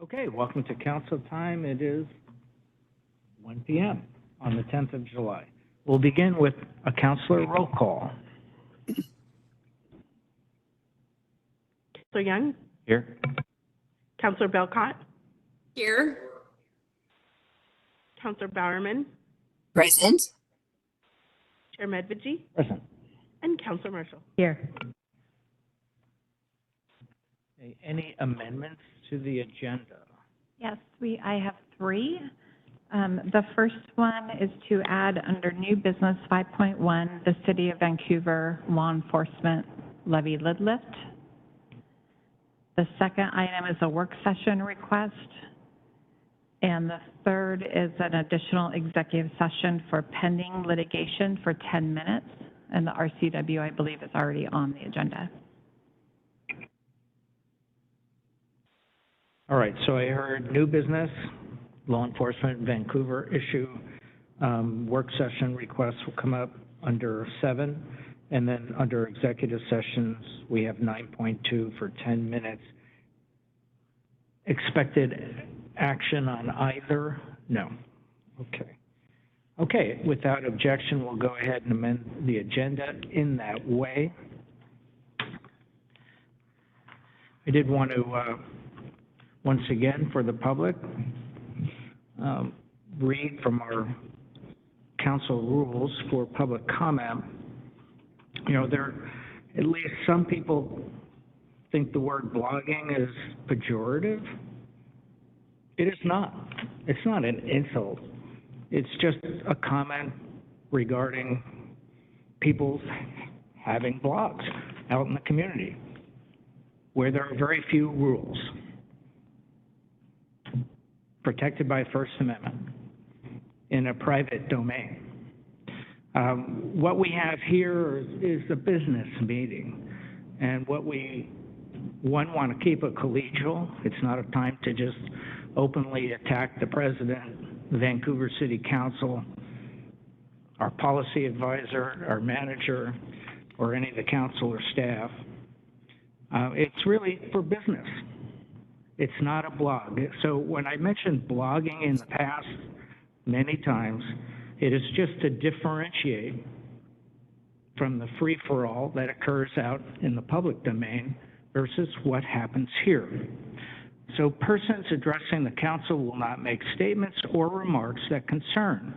Okay, welcome to council time. It is 1 p.m. on the 10th of July. We'll begin with a councilor roll call. Councilor Young, Here. Councilor Belcott, Here. Councilor Bowerman, Present. Chair Medvedji, Present. and Councilor Marshall. Here. Okay, any amendments to the agenda? Yes, I have three. The first one is to add under new business 5.1, the City of Vancouver Law Enforcement Levy Lid Lift. The second item is a work session request. And the third is an additional executive session for pending litigation for 10 minutes. And the RCW, I believe, is already on the agenda. All right, so I heard new business, law enforcement, Vancouver issue, work session requests will come up under 7, and then under executive sessions, we have 9.2 for 10 minutes. Expected action on either? No. Okay. Okay, without objection, we'll go ahead and amend the agenda in that way. I did want to, once again, for the public, read from our council rules for public comment. You know, at least some people think the word blogging is pejorative. It is not. It's not an insult. It's just a comment regarding people having blogs out in the community where there are very few rules protected by First Amendment in a private domain. What we have here is a business meeting, and what we want to keep it collegial. It's not a time to just openly attack the president, the Vancouver City Council, our policy advisor, our manager, or any of the council or staff. It's really for business. It's not a blog. So when I mentioned blogging in the past many times, it is just to differentiate from the free-for-all that occurs out in the public domain versus what happens here. So persons addressing the council will not make statements or remarks that concern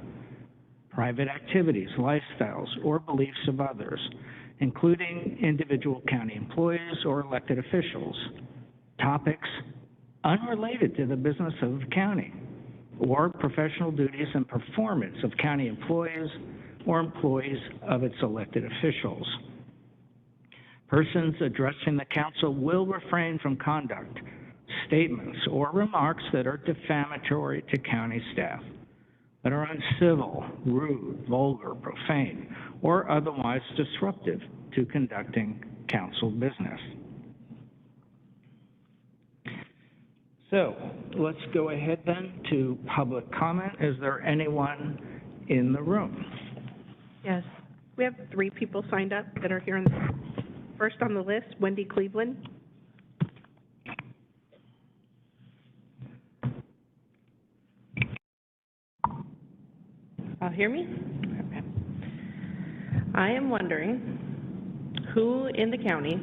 private activities, lifestyles, or beliefs of others, including individual county employees or elected officials, topics unrelated to the business of the county, or professional duties and performance of county employees or employees of its elected officials. Persons addressing the council will refrain from conduct, statements, or remarks that are defamatory to county staff, that are uncivil, rude, vulgar, profane, or otherwise disruptive to conducting council business. So let's go ahead then to public comment. Is there anyone in the room? Yes, we have 3 people signed up that are here. First on the list, Wendy Cleveland. Hear me? Okay. I am wondering who in the county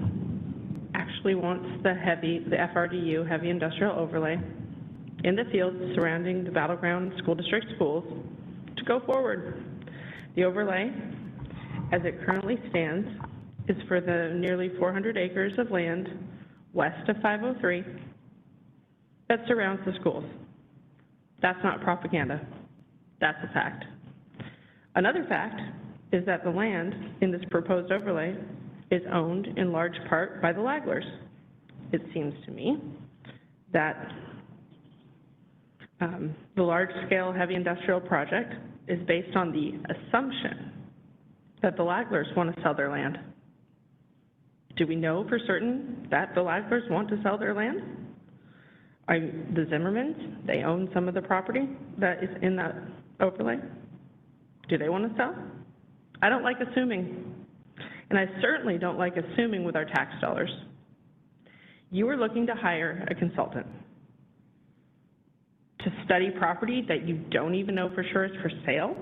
actually wants the FRDU, heavy industrial overlay, in the fields surrounding the Battleground School District schools to go forward. The overlay, as it currently stands, is for the nearly 400 acres of land west of 503 that surrounds the schools. That's not propaganda. That's a fact. Another fact is that the land in this proposed overlay is owned in large part by the Laglers. It seems to me that the large-scale heavy industrial project is based on the assumption that the Laglers want to sell their land. Do we know for certain that the Laglers want to sell their land? The Zimmermans, they own some of the property that is in that overlay. Do they want to sell? I don't like assuming. And I certainly don't like assuming with our tax dollars. You are looking to hire a consultant. to study property that you don't even know for sure is for sale.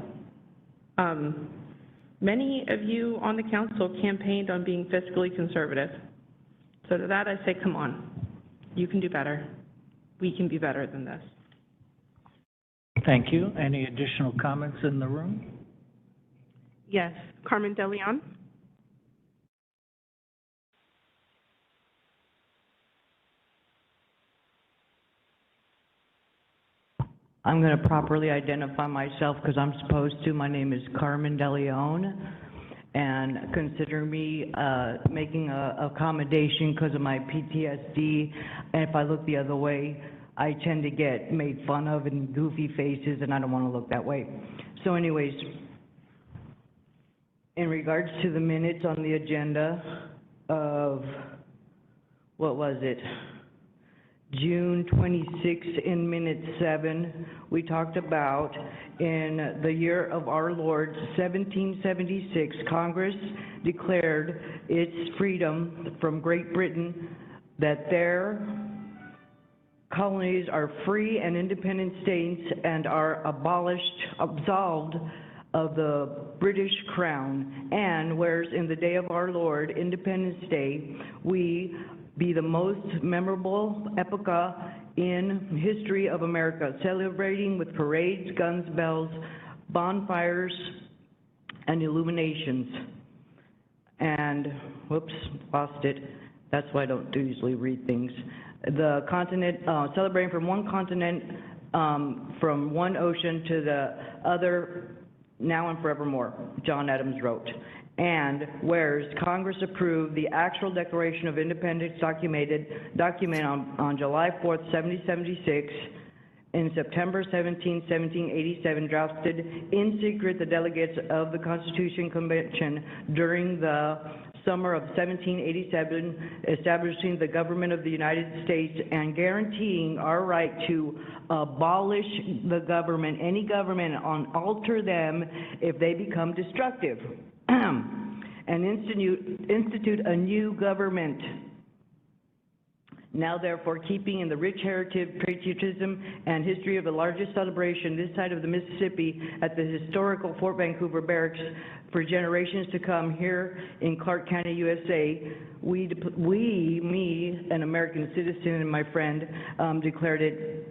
Many of you on the council campaigned on being fiscally conservative. So to that I say, come on, you can do better. We can be better than this. Thank you. Any additional comments in the room? Yes, Carmen DeLeon? I'm going to properly identify myself because I'm supposed to. My name is Carmen DeLeon, and consider me making a accommodation because of my PTSD. And if I look the other way, I tend to get made fun of and goofy faces, and I don't want to look that way. So anyways, in regards to the minutes on the agenda of, what was it? June 26 in minute 7, we talked about in the year of our Lord 1776, Congress declared its freedom from Great Britain, that their colonies are free and independent states and are absolved of the British Crown. And whereas in the day of our Lord, Independence Day, we be the most memorable epocha in history of America, celebrating with parades, guns, bells, bonfires, and illuminations. And, whoops, lost it. That's why I don't usually read things. The continent, celebrating from one continent, from one ocean to the other, now and forevermore, John Adams wrote. And whereas Congress approved the actual Declaration of Independence document on July 4th, 1776, in September 17, 1787, drafted in secret the delegates of the Constitution Convention during the summer of 1787, establishing the government of the United States and guaranteeing our right to abolish the government, any government, and alter them if they become destructive. And institute a new government. Now, therefore, keeping in the rich heritage, patriotism, and history of the largest celebration this side of the Mississippi at the historical Fort Vancouver Barracks for generations to come here in Clark County, USA, me, an American citizen and my friend, declared it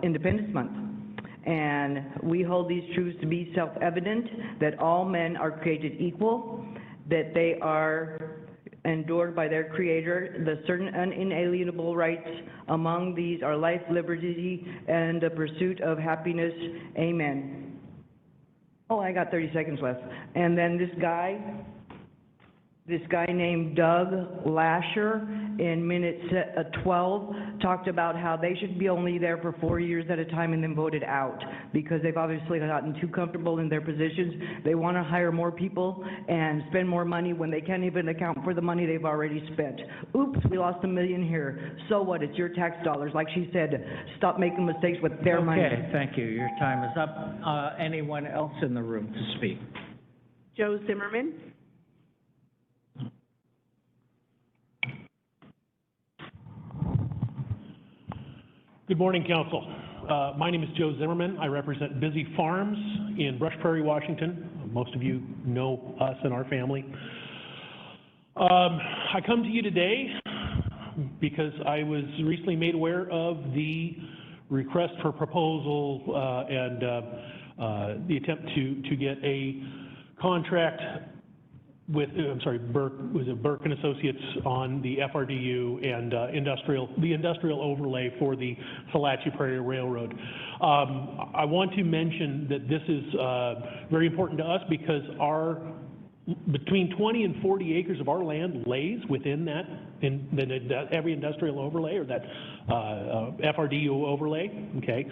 Independence Month. And we hold these truths to be self-evident, that all men are created equal, that they are endured by their Creator, the certain unalienable rights among these are life, liberty, and the pursuit of happiness. Amen. Oh, I got 30 seconds left. And then this guy named Doug Lasher in minute 12 talked about how they should be only there for 4 years at a time and then voted out because they've obviously gotten too comfortable in their positions. They want to hire more people and spend more money when they can't even account for the money they've already spent. Oops, we lost $1 million here. So what? It's your tax dollars. Like she said, stop making mistakes with their money. Okay, thank you. Your time is up. Anyone else in the room to speak? Joe Zimmerman? Good morning, Council. My name is Joe Zimmerman. I represent Busy Farms in Brush Prairie, Washington. Most of you know us and our family. I come to you today because I was recently made aware of the request for proposal and the attempt to get a contract with, Burke and Associates on the FRDU and the industrial overlay for the Salachi Prairie Railroad. I want to mention that this is very important to us because between 20 and 40 acres of our land lays within that, every industrial overlay or that FRDU overlay, okay?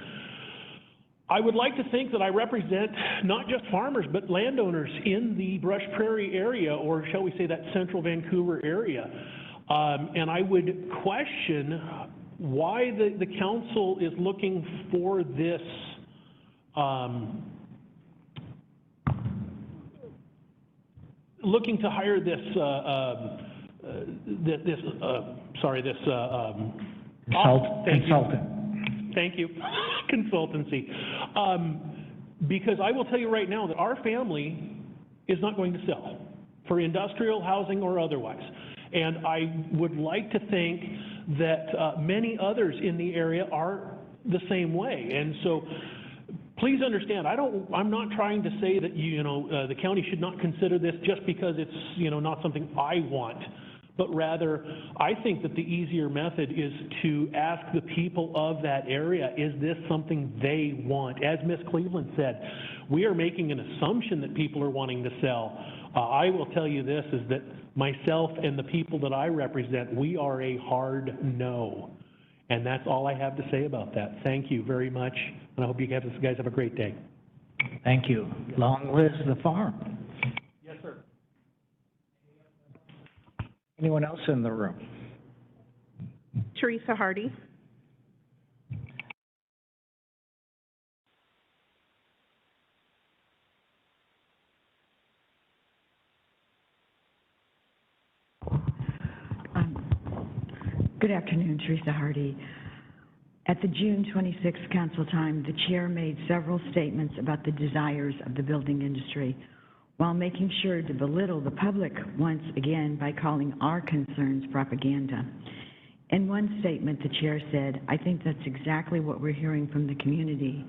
I would like to think that I represent not just farmers, but landowners in the Brush Prairie area, or shall we say that central Vancouver area. And I would question why the council is looking for this looking to hire this Consultant. Thank you, consultancy. Because I will tell you right now that our family is not going to sell for industrial, housing, or otherwise. And I would like to think that many others in the area are the same way. And so please understand, I'm not trying to say that, the county should not consider this just because it's, not something I want. But rather, I think that the easier method is to ask the people of that area, is this something they want? As Ms. Cleveland said, we are making an assumption that people are wanting to sell. I will tell you this, is that myself and the people that I represent, we are a hard no. And that's all I have to say about that. Thank you very much, and I hope you guys have a great day. Thank you. Long live the farm. Yes, sir. Anyone else in the room? Teresa Hardy. Good afternoon, Teresa Hardy. At the June 26th council time, the chair made several statements about the desires of the building industry, while making sure to belittle the public once again by calling our concerns propaganda. In one statement, the chair said, "I think that's exactly what we're hearing from the community,"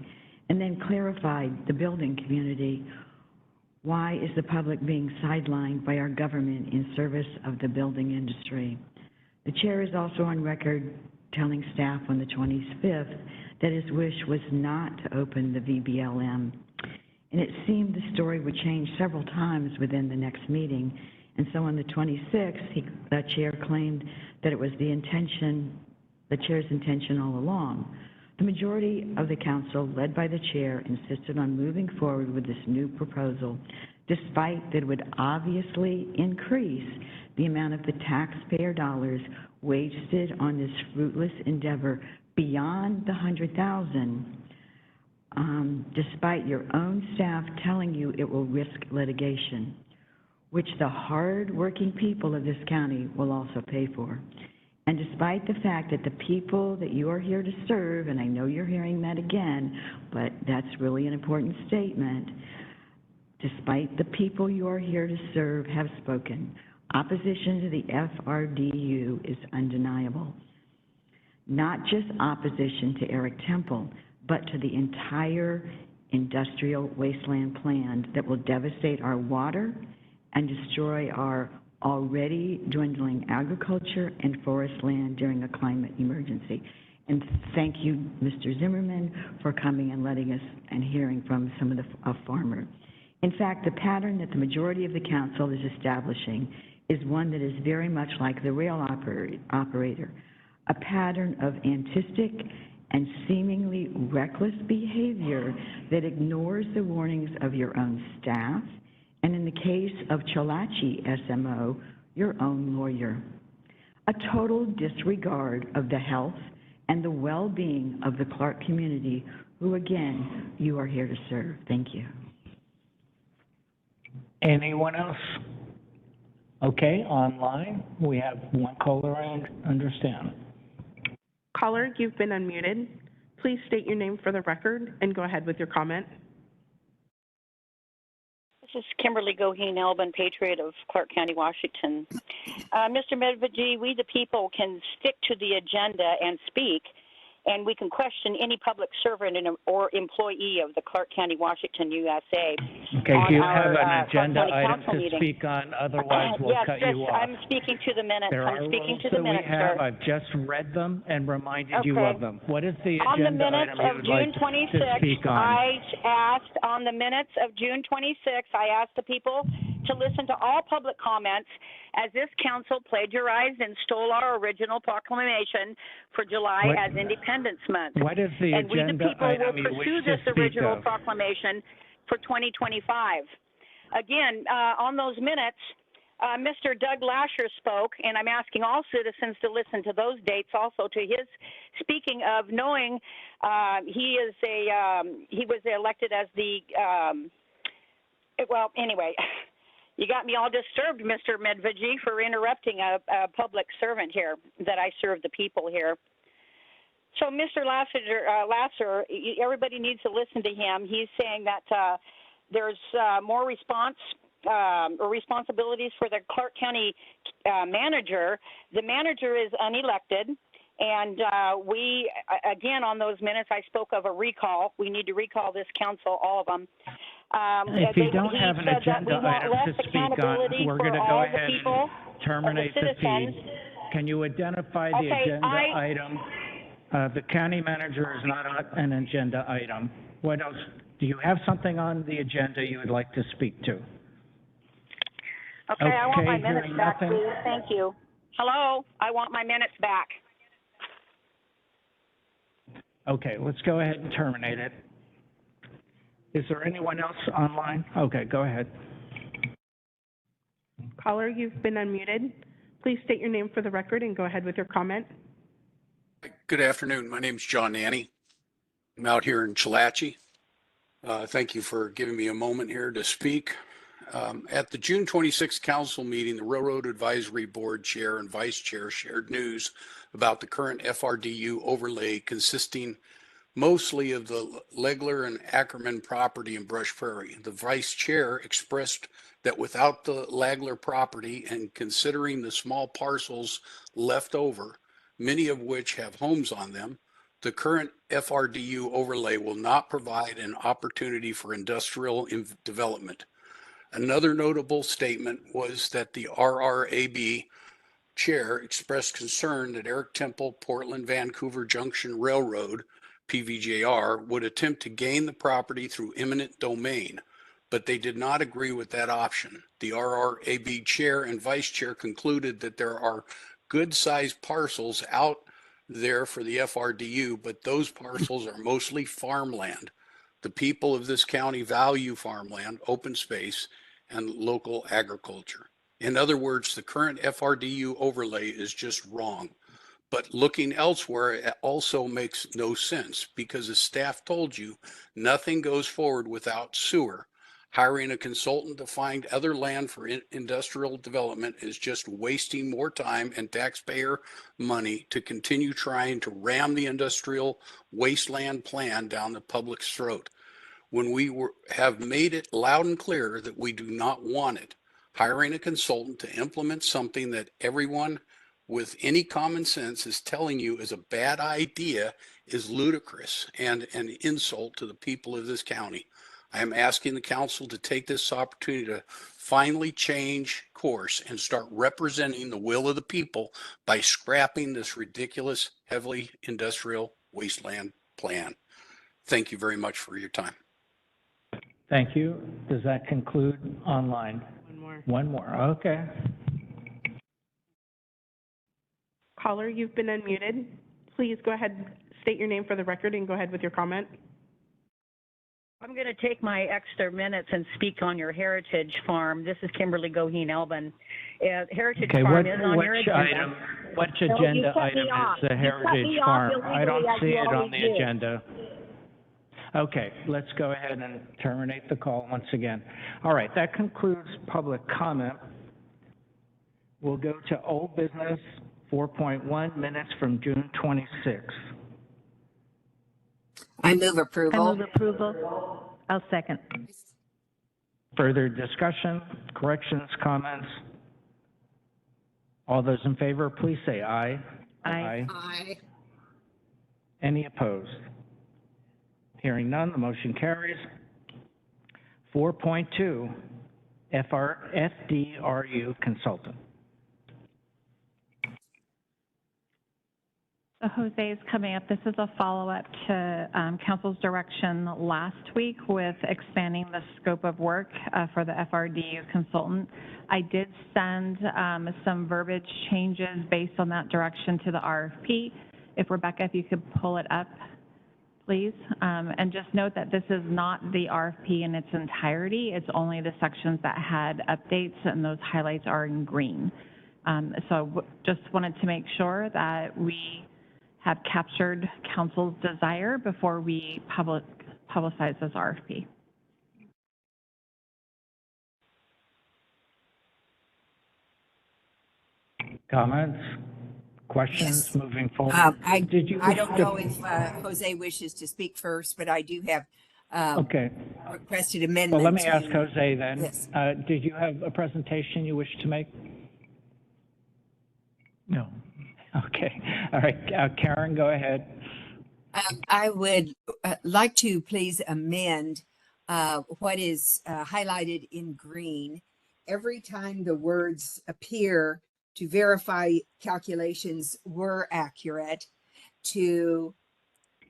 and then clarified the building community. Why is the public being sidelined by our government in service of the building industry? The chair is also on record telling staff on the 25th that his wish was not to open the VBLM. And it seemed the story would change several times within the next meeting. And so on the 26th, the chair claimed that it was the chair's intention all along. The majority of the council, led by the chair, insisted on moving forward with this new proposal, despite that it would obviously increase the amount of the taxpayer dollars wasted on this fruitless endeavor beyond the $100,000, despite your own staff telling you it will risk litigation, which the hard-working people of this county will also pay for. And despite the fact that the people that you are here to serve, and I know you're hearing that again, but that's really an important statement, despite the people you are here to serve have spoken, opposition to the FRDU is undeniable. Not just opposition to Eric Temple, but to the entire industrial wasteland plan that will devastate our water and destroy our already dwindling agriculture and forest land during a climate emergency. And thank you, Mr. Zimmerman, for coming and letting us and hearing from some of the farmers. In fact, the pattern that the majority of the council is establishing is one that is very much like the rail operator, a pattern of antistic and seemingly reckless behavior that ignores the warnings of your own staff, and in the case of Chalachi SMO, your own lawyer. A total disregard of the health and the well-being of the Clark community, who, again, you are here to serve. Thank you. Anyone else? Okay, online, we have one caller, I understand. Caller, you've been unmuted. Please state your name for the record and go ahead with your comment. This is Kimberly Goheen Elbin, Patriot of Clark County, Washington. Mr. Medvedji, we the people can stick to the agenda and speak, and we can question any public servant or employee of the Clark County, Washington, USA. Okay, do you have an agenda item to speak on? Otherwise, we'll yes, cut you off. I'm speaking to the minutes. There I'm are speaking rules to the that minutes, we have. sir. I've just read them and reminded you Okay. of them. What is the On the agenda minutes item you of would June like to 26th, speak on? I asked, on the minutes of June 26th, I asked the people to listen to all public comments as this council plagiarized and stole our original proclamation for July What- as Independence Month. What is the And we, the agenda people, will item you wish pursue to this speak original of? proclamation for 2025. Again, on those minutes, Mr. Doug Lasher spoke, and I'm asking all citizens to listen to those dates also to his speaking of knowing he was elected as the, well, anyway, you got me all disturbed, Mr. Medvedji, for interrupting a public servant here, that I serve the people here. So Mr. Lasser, everybody needs to listen to him. He's saying that there's more or responsibilities for the Clark County manager. The manager is unelected, and we, again, on those minutes, I spoke of a recall. We need to recall this council, all of them. If you don't have an agenda item to speak on, we're going to go ahead and terminate the feed. Can you identify the agenda item? The county manager is not an agenda item. What else? Do you have something on the agenda you would like to speak to? Okay, I want my minutes hearing back, nothing. please. Thank you. Hello, I want my minutes back. Okay, let's go ahead and terminate it. Is there anyone else online? Okay, go ahead. Caller, you've been unmuted. Please state your name for the record and go ahead with your comment. Good afternoon. My name's John Nanny. I'm out here in Chatelachi. Thank you for giving me a moment here to speak. At the June 26th council meeting, the Railroad Advisory Board Chair and Vice Chair shared news about the current FRDU overlay consisting mostly of the Legler and Ackerman property in Brush Prairie. The Vice Chair expressed that without the Legler property and considering the small parcels left over, many of which have homes on them, the current FRDU overlay will not provide an opportunity for industrial development. Another notable statement was that the RRAB chair expressed concern that Eric Temple Portland Vancouver Junction Railroad, PVJR, would attempt to gain the property through eminent domain, but they did not agree with that option. The RRAB chair and vice chair concluded that there are good-sized parcels out there for the FRDU, but those parcels are mostly farmland. The people of this county value farmland, open space, and local agriculture. In other words, the current FRDU overlay is just wrong. But looking elsewhere it also makes no sense because as staff told you, nothing goes forward without sewer. Hiring a consultant to find other land for industrial development is just wasting more time and taxpayer money to continue trying to ram the industrial wasteland plan down the public's throat. When we have made it loud and clear that we do not want it, hiring a consultant to implement something that everyone with any common sense is telling you is a bad idea is ludicrous and an insult to the people of this county. I am asking the council to take this opportunity to finally change course and start representing the will of the people by scrapping this ridiculous, heavily industrial wasteland plan. Thank you very much for your time. Thank you. Does that conclude online? One more. One more, okay. Caller, you've been unmuted. Please go ahead, state your name for the record and go ahead with your comment. I'm going to take my extra minutes and speak on your Heritage Farm. This is Kimberly Goheen Elbin. Heritage Farm is on your agenda. Which agenda item is the Heritage Farm? I don't see it on the agenda. Okay, let's go ahead and terminate the call once again. All right, that concludes public comment. We'll go to old business 4.1, minutes from June 26th. I move approval. I move approval. I'll second. Further discussion, corrections, comments? All those in favor, please say aye. Aye. Aye. Any opposed? Hearing none, the motion carries. 4.2, FDRU consultant. So Jose is coming up. This is a follow-up to council's direction last week with expanding the scope of work for the FRDU consultant. I did send some verbiage changes based on that direction to the RFP. If Rebecca, if you could pull it up, please. And just note that this is not the RFP in its entirety. It's only the sections that had updates, and those highlights are in green. So just wanted to make sure that we have captured council's desire before we publicize this RFP. Comments, questions moving forward? I Did you I wish don't to- know if Jose wishes to speak first, but I do have Okay, requested amendment. well, let me ask to- Jose then. Yes. Did you have a presentation you wish to make? No. Okay, all right, Karen, go ahead. I would like to please amend what is highlighted in green. Every time the words appear to verify calculations were accurate to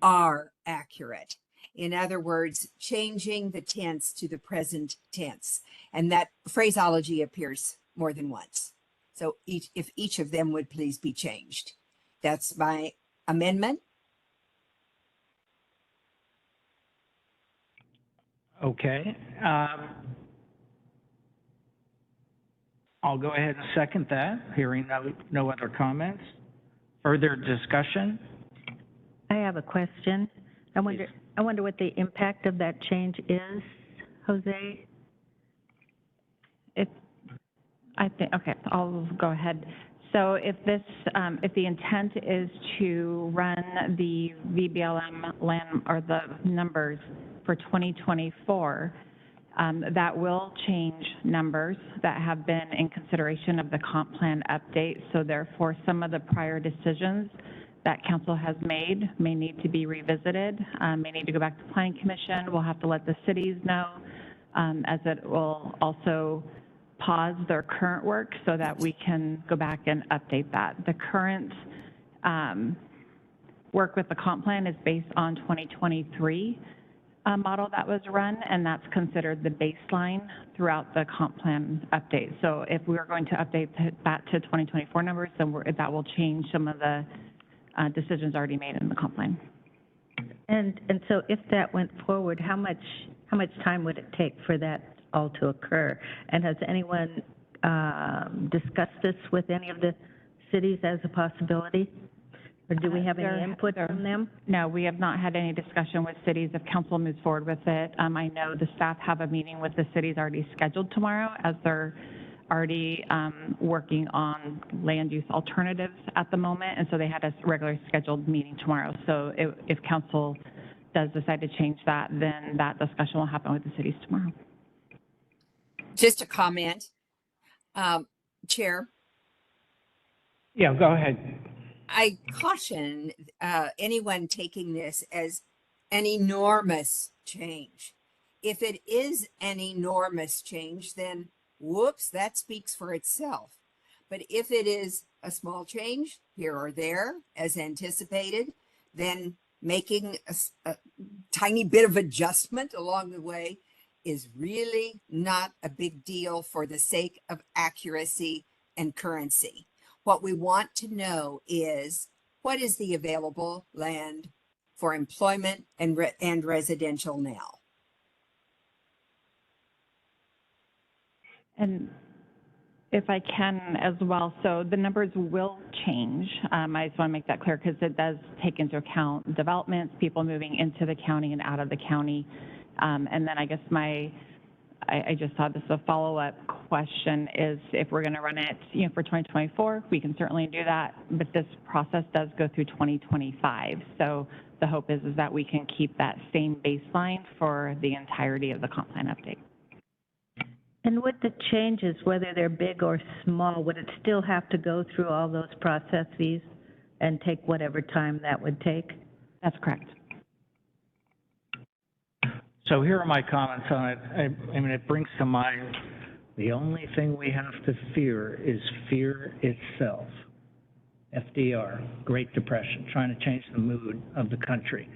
are accurate. In other words, changing the tense to the present tense. And that phraseology appears more than once. So if each of them would please be changed. That's my amendment. Okay. I'll go ahead and second that, hearing no other comments. Further discussion? I have a question. I wonder what the impact of that change is, Jose? Okay, I'll go ahead. So if if the intent is to run the VBLM land or the numbers for 2024, that will change numbers that have been in consideration of the comp plan update. So therefore, some of the prior decisions that council has made may need to be revisited, may need to go back to planning commission. We'll have to let the cities know, as it will also pause their current work so that we can go back and update that. The current work with the comp plan is based on 2023 model that was run, and that's considered the baseline throughout the comp plan update. So if we are going to update that to 2024 numbers, then that will change some of the decisions already made in the comp plan. And so if that went forward, how much time would it take for that all to occur? And has anyone discussed this with any of the cities as a possibility? Or do we have any input from them? No, we have not had any discussion with cities. If council moves forward with it, I know the staff have a meeting with the cities already scheduled tomorrow, as they're already working on land use alternatives at the moment, and so they had a regular scheduled meeting tomorrow. So if council does decide to change that, then that discussion will happen with the cities tomorrow. Just a comment, Chair. Yeah, go ahead. I caution anyone taking this as an enormous change. If it is an enormous change, then whoops, that speaks for itself. But if it is a small change here or there, as anticipated, then making a tiny bit of adjustment along the way is really not a big deal for the sake of accuracy and currency. What we want to know is what is the available land for employment and residential now. And if I can as well, so the numbers will change. I just want to make that clear because it does take into account developments, people moving into the county and out of the county. And then I guess I just saw this, a follow-up question is if we're going to run it, for 2024, we can certainly do that, but this process does go through 2025. So the hope is that we can keep that same baseline for the entirety of the comp plan update. And with the changes, whether they're big or small, would it still have to go through all those processes and take whatever time that would take? That's correct. So here are my comments on it. I mean, it brings to mind the only thing we have to fear is fear itself. FDR, Great Depression, trying to change the mood of the country.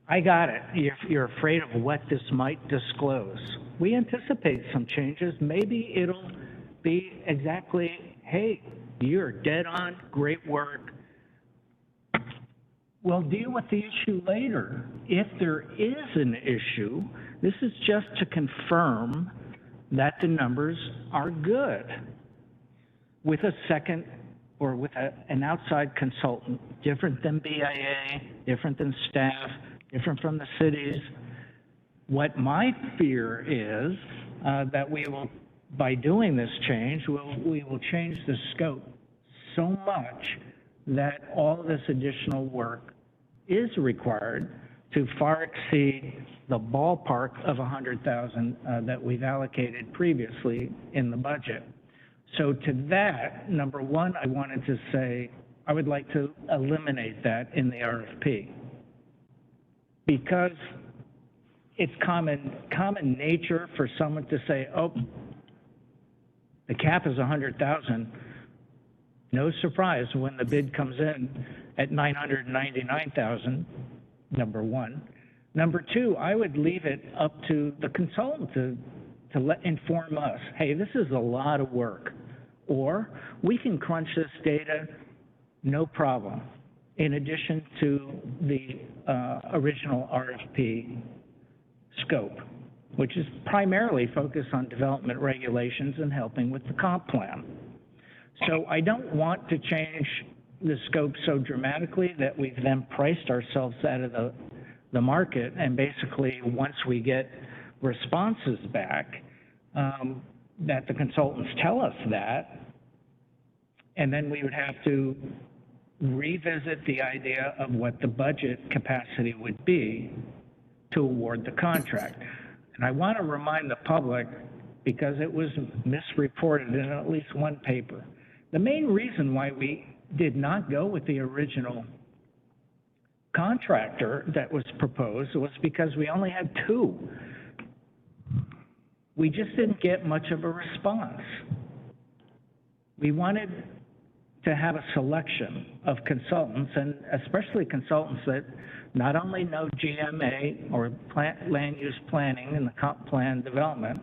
I got it. You're afraid of what this might disclose. We anticipate some changes. Maybe it'll be exactly, hey, you're dead on, great work. We'll deal with the issue later. If there is an issue, this is just to confirm that the numbers are good with a second or with an outside consultant, different than BIA, different than staff, different from the cities. What my fear is that we will, by doing this change, we will change the scope so much that all this additional work is required to far exceed the ballpark of 100,000 that we've allocated previously in the budget. So to that, number one, I wanted to say, I would like to eliminate that in the RFP. Because it's common nature for someone to say, oh, the cap is 100,000. No surprise when the bid comes in at 999,000, number one. Number two, I would leave it up to the consultant to inform us, hey, this is a lot of work. Or we can crunch this data, no problem, in addition to the original RFP scope, which is primarily focused on development regulations and helping with the comp plan. So I don't want to change the scope so dramatically that we've then priced ourselves out of the market, and basically once we get responses back, that the consultants tell us that, and then we would have to revisit the idea of what the budget capacity would be to award the contract. And I want to remind the public, because it was misreported in at least one paper, the main reason why we did not go with the original contractor that was proposed was because we only had two. We just didn't get much of a response. We wanted to have a selection of consultants, and especially consultants that not only know GMA or land use planning and the comp plan development,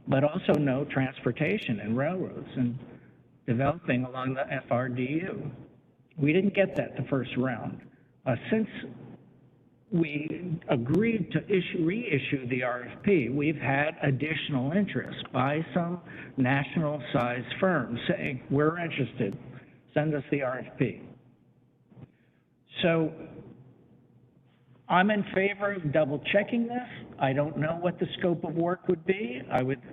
but also know transportation and railroads and developing along the FRDU. We didn't get that the first round. Since we agreed to reissue the RFP, we've had additional interest by some national-sized firms saying, we're interested, send us the RFP. So I'm in favor of double-checking this. I don't know what the scope of work would be.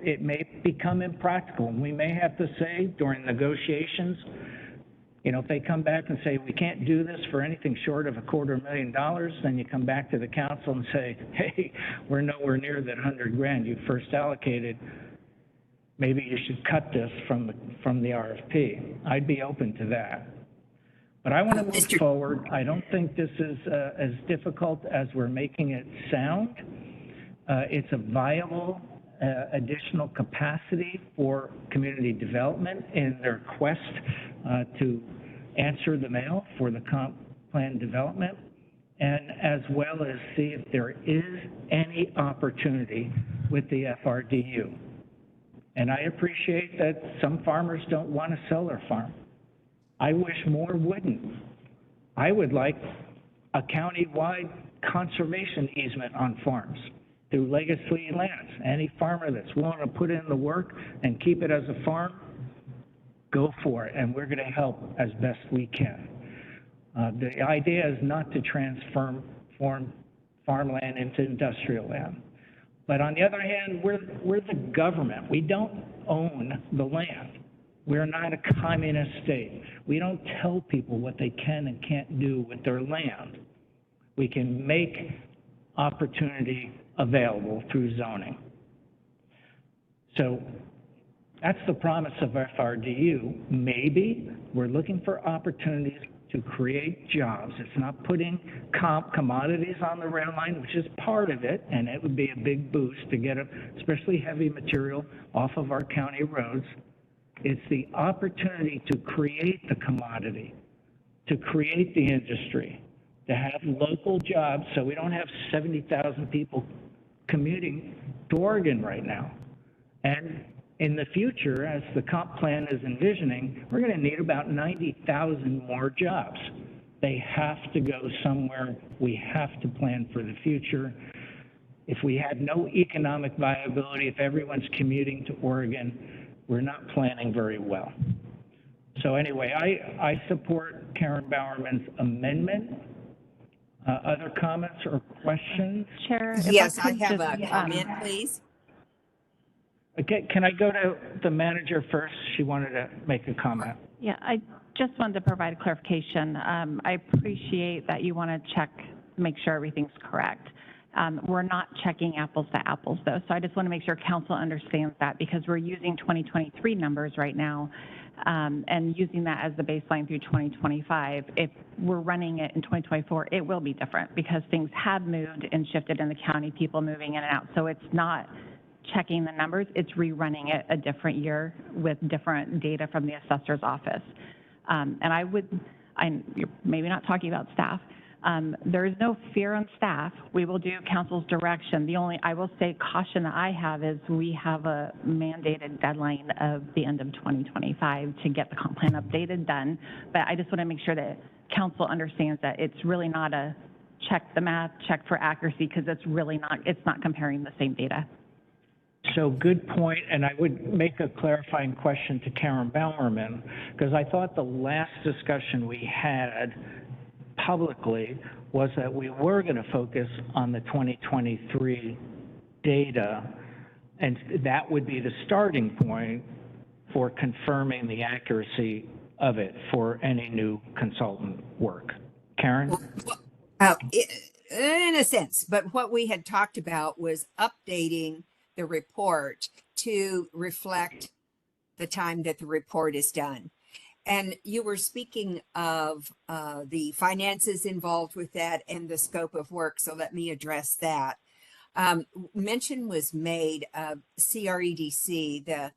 It may become impractical. We may have to say during negotiations, you know, if they come back and say, we can't do this for anything short of $250,000, then you come back to the council and say, hey, we're nowhere near that 100 grand you first allocated. Maybe you should cut this from the RFP. I'd be open to that. But I want to move forward. I don't think this is as difficult as we're making it sound. It's a viable additional capacity for community development in their quest to answer the mail for the comp plan development, and as well as see if there is any opportunity with the FRDU. And I appreciate that some farmers don't want to sell their farm. I wish more wouldn't. I would like a county-wide conservation easement on farms through legacy lands. Any farmer that's willing to put in the work and keep it as a farm, go for it, and we're going to help as best we can. The idea is not to transform farmland into industrial land. But on the other hand, we're the government. We don't own the land. We're not a communist state. We don't tell people what they can and can't do with their land. We can make opportunity available through zoning. So that's the promise of FRDU. Maybe we're looking for opportunities to create jobs. It's not putting commodities on the rail line, which is part of it, and it would be a big boost to get especially heavy material off of our county roads. It's the opportunity to create the commodity, to create the industry, to have local jobs so we don't have 70,000 people commuting to Oregon right now. And in the future, as the comp plan is envisioning, we're going to need about 90,000 more jobs. They have to go somewhere. We have to plan for the future. If we had no economic viability, if everyone's commuting to Oregon, we're not planning very well. So anyway, I support Karen Bowerman's amendment. Other comments or questions? Chair? if Yes, I could have just, a comment, please. Okay, can I go to the manager first? She wanted to make a comment. Yeah, just wanted to provide clarification. I appreciate that you want to check, make sure everything's correct. We're not checking apples to apples, though, so I just want to make sure council understands that, because we're using 2023 numbers right now and using that as the baseline through 2025. If we're running it in 2024, it will be different because things have moved and shifted in the county, people moving in and out. So it's not checking the numbers, it's rerunning it a different year with different data from the assessor's office. And you're maybe not talking about staff. There is no fear on staff. We will do council's direction. The only, I will say, caution that I have is we have a mandated deadline of the end of 2025 to get the comp plan updated done. But I just want to make sure that council understands that it's really not a check the math, check for accuracy, because it's really not, it's not comparing the same data. So good point, and I would make a clarifying question to Karen Bowerman, because I thought the last discussion we had publicly was that we were going to focus on the 2023 data, and that would be the starting point for confirming the accuracy of it for any new consultant work. Karen? In a sense, but what we had talked about was updating the report to reflect the time that the report is done. And you were speaking of the finances involved with that and the scope of work, so let me address that. Mention was made of CREDC, the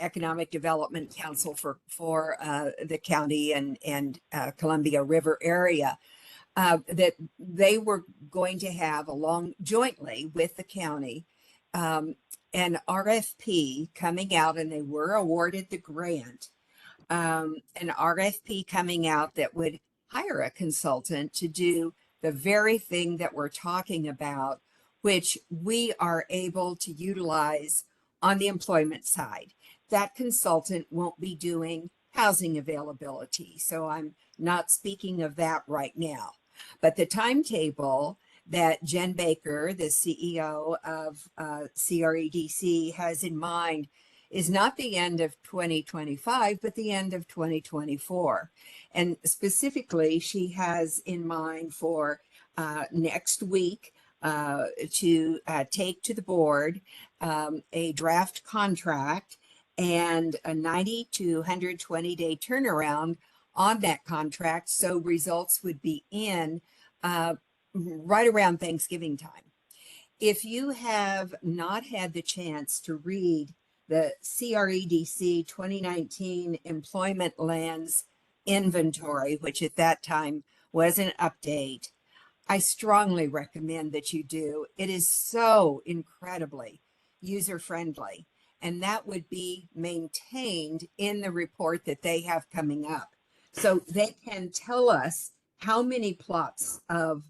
Economic Development Council for the county and Columbia River area, that they were going to have, along jointly with the county, an RFP coming out, and they were awarded the grant. An RFP coming out that would hire a consultant to do the very thing that we're talking about, which we are able to utilize on the employment side. That consultant won't be doing housing availability, so I'm not speaking of that right now. But the timetable that Jen Baker, the CEO of CREDC, has in mind is not the end of 2025, but the end of 2024. And specifically, she has in mind for next week to take to the board a draft contract and a 90 to 120 day turnaround on that contract. So results would be in right around Thanksgiving time. If you have not had the chance to read the CREDC 2019 Employment Lands Inventory, which at that time was an update, I strongly recommend that you do. It is so incredibly user-friendly, and that would be maintained in the report that they have coming up. So they can tell us how many plots of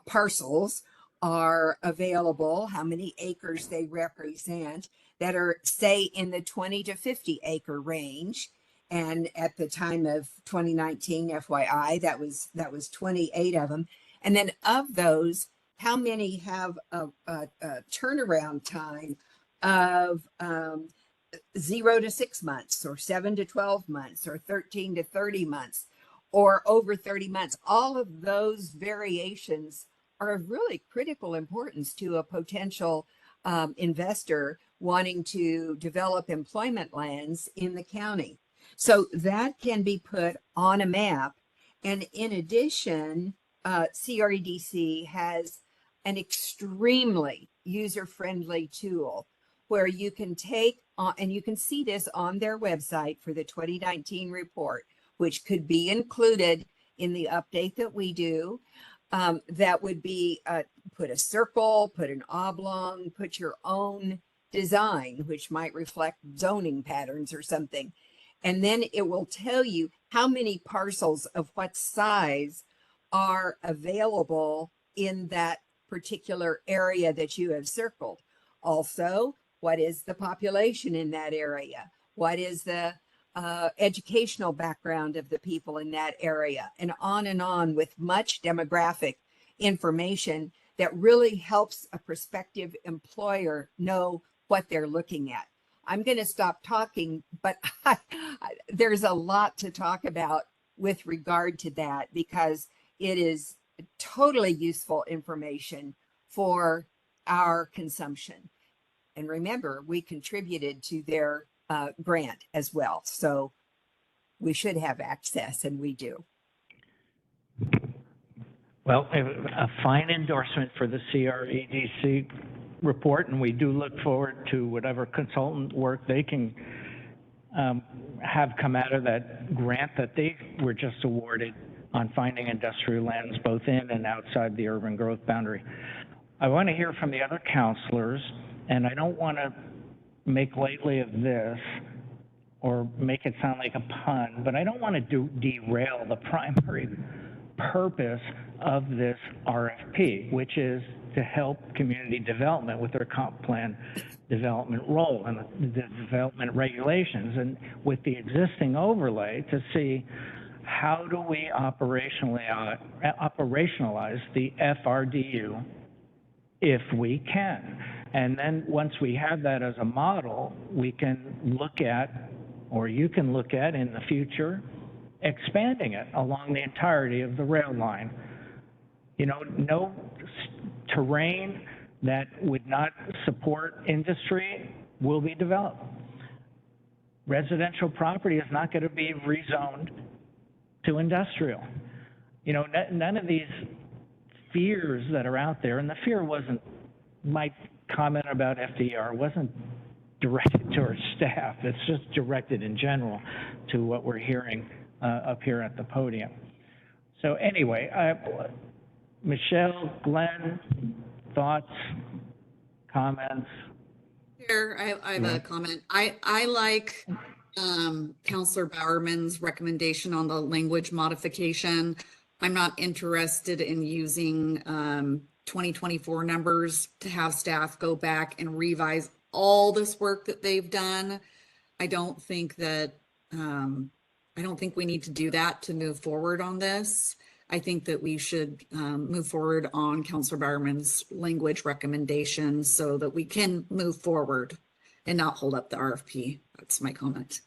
parcels are available, how many acres they represent, that are, say, in the 20 to 50 acre range. And at the time of 2019, FYI, that was 28 of them. And then of those, how many have a turnaround time of 0 to 6 months, or 7 to 12 months, or 13 to 30 months, or over 30 months? All of those variations are of really critical importance to a potential investor wanting to develop employment lands in the county. So that can be put on a map. And in addition, CREDC has an extremely user-friendly tool where you can take, and you can see this on their website for the 2019 report, which could be included in the update that we do. That would be put a circle, put an oblong, put your own design, which might reflect zoning patterns or something. And then it will tell you how many parcels of what size are available in that particular area that you have circled. Also, what is the population in that area? What is the educational background of the people in that area? And on with much demographic information that really helps a prospective employer know what they're looking at. I'm going to stop talking, but there's a lot to talk about with regard to that because it is totally useful information for our consumption. And remember, we contributed to their grant as well. So we should have access, and we do. Well, a fine endorsement for the CREDC report, and we do look forward to whatever consultant work they can have come out of that grant that they were just awarded on finding industrial lands both in and outside the urban growth boundary. I want to hear from the other counselors, and I don't want to make lightly of this or make it sound like a pun, but I don't want to derail the primary purpose of this RFP, which is to help community development with their comp plan development role and the development regulations, and with the existing overlay to see how do we operationalize the FRDU if we can. And then once we have that as a model, we can look at, or you can look at in the future, expanding it along the entirety of the rail line. You know, no terrain that would not support industry will be developed. Residential property is not going to be rezoned to industrial. You know, none of these fears that are out there, and the fear wasn't, my comment about FDR wasn't directed to our staff, it's just directed in general to what we're hearing up here at the podium. So anyway, Michelle, Glenn, thoughts, comments? Chair, I have a comment. I like Councilor Bowerman's recommendation on the language modification. I'm not interested in using 2024 numbers to have staff go back and revise all this work that they've done. I don't think we need to do that to move forward on this. I think that we should move forward on Councilor Bowerman's language recommendations so that we can move forward and not hold up the RFP. That's my comment.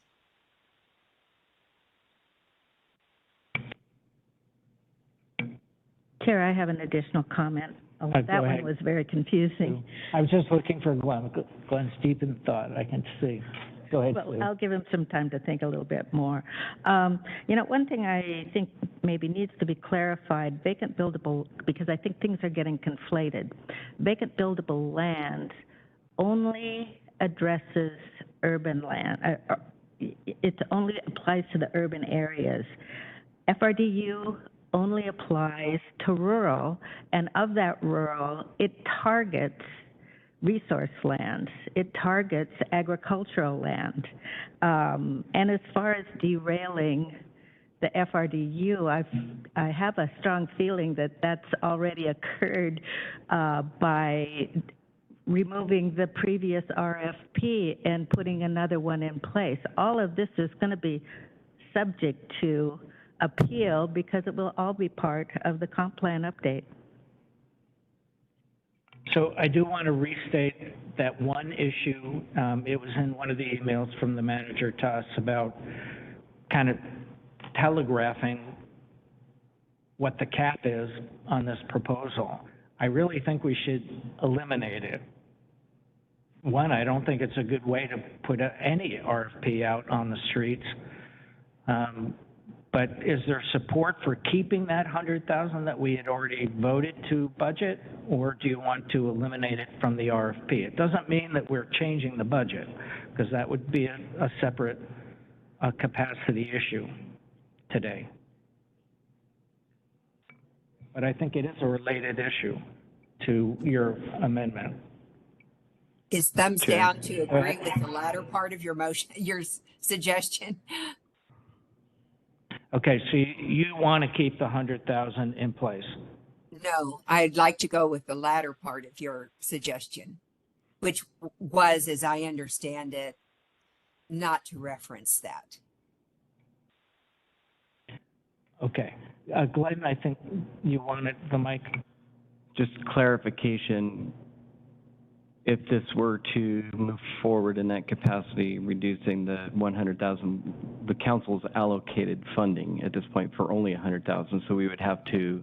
Chair, I have an additional comment. That one was very confusing. I was just looking for Glenn. Glenn's deep in thought, I can see. Go ahead, Well, Sue. I'll give him some time to think a little bit more. You know, one thing I think maybe needs to be clarified, vacant buildable, because I think things are getting conflated. Vacant buildable land only addresses urban land. It only applies to the urban areas. FRDU only applies to rural, and of that rural, it targets resource lands. It targets agricultural land. And as far as derailing the FRDU, I have a strong feeling that that's already occurred by removing the previous RFP and putting another one in place. All of this is going to be subject to appeal because it will all be part of the comp plan update. So I do want to restate that one issue. It was in one of the emails from the manager to us about kind of telegraphing what the cap is on this proposal. I really think we should eliminate it. One, I don't think it's a good way to put any RFP out on the streets. But is there support for keeping that 100,000 that we had already voted to budget, or do you want to eliminate it from the RFP? It doesn't mean that we're changing the budget, because that would be a separate capacity issue today. But I think it is a related issue to your amendment. Is thumbs down to agree with the latter part of your motion, your suggestion? Okay, so you want to keep the 100,000 in place? No, I'd like to go with the latter part of your suggestion, which was, as I understand it, not to reference that. Okay. Glenn, I think you wanted the mic. Just clarification, if this were to move forward in that capacity, reducing the 100,000, the council's allocated funding at this point for only 100,000, so we would have to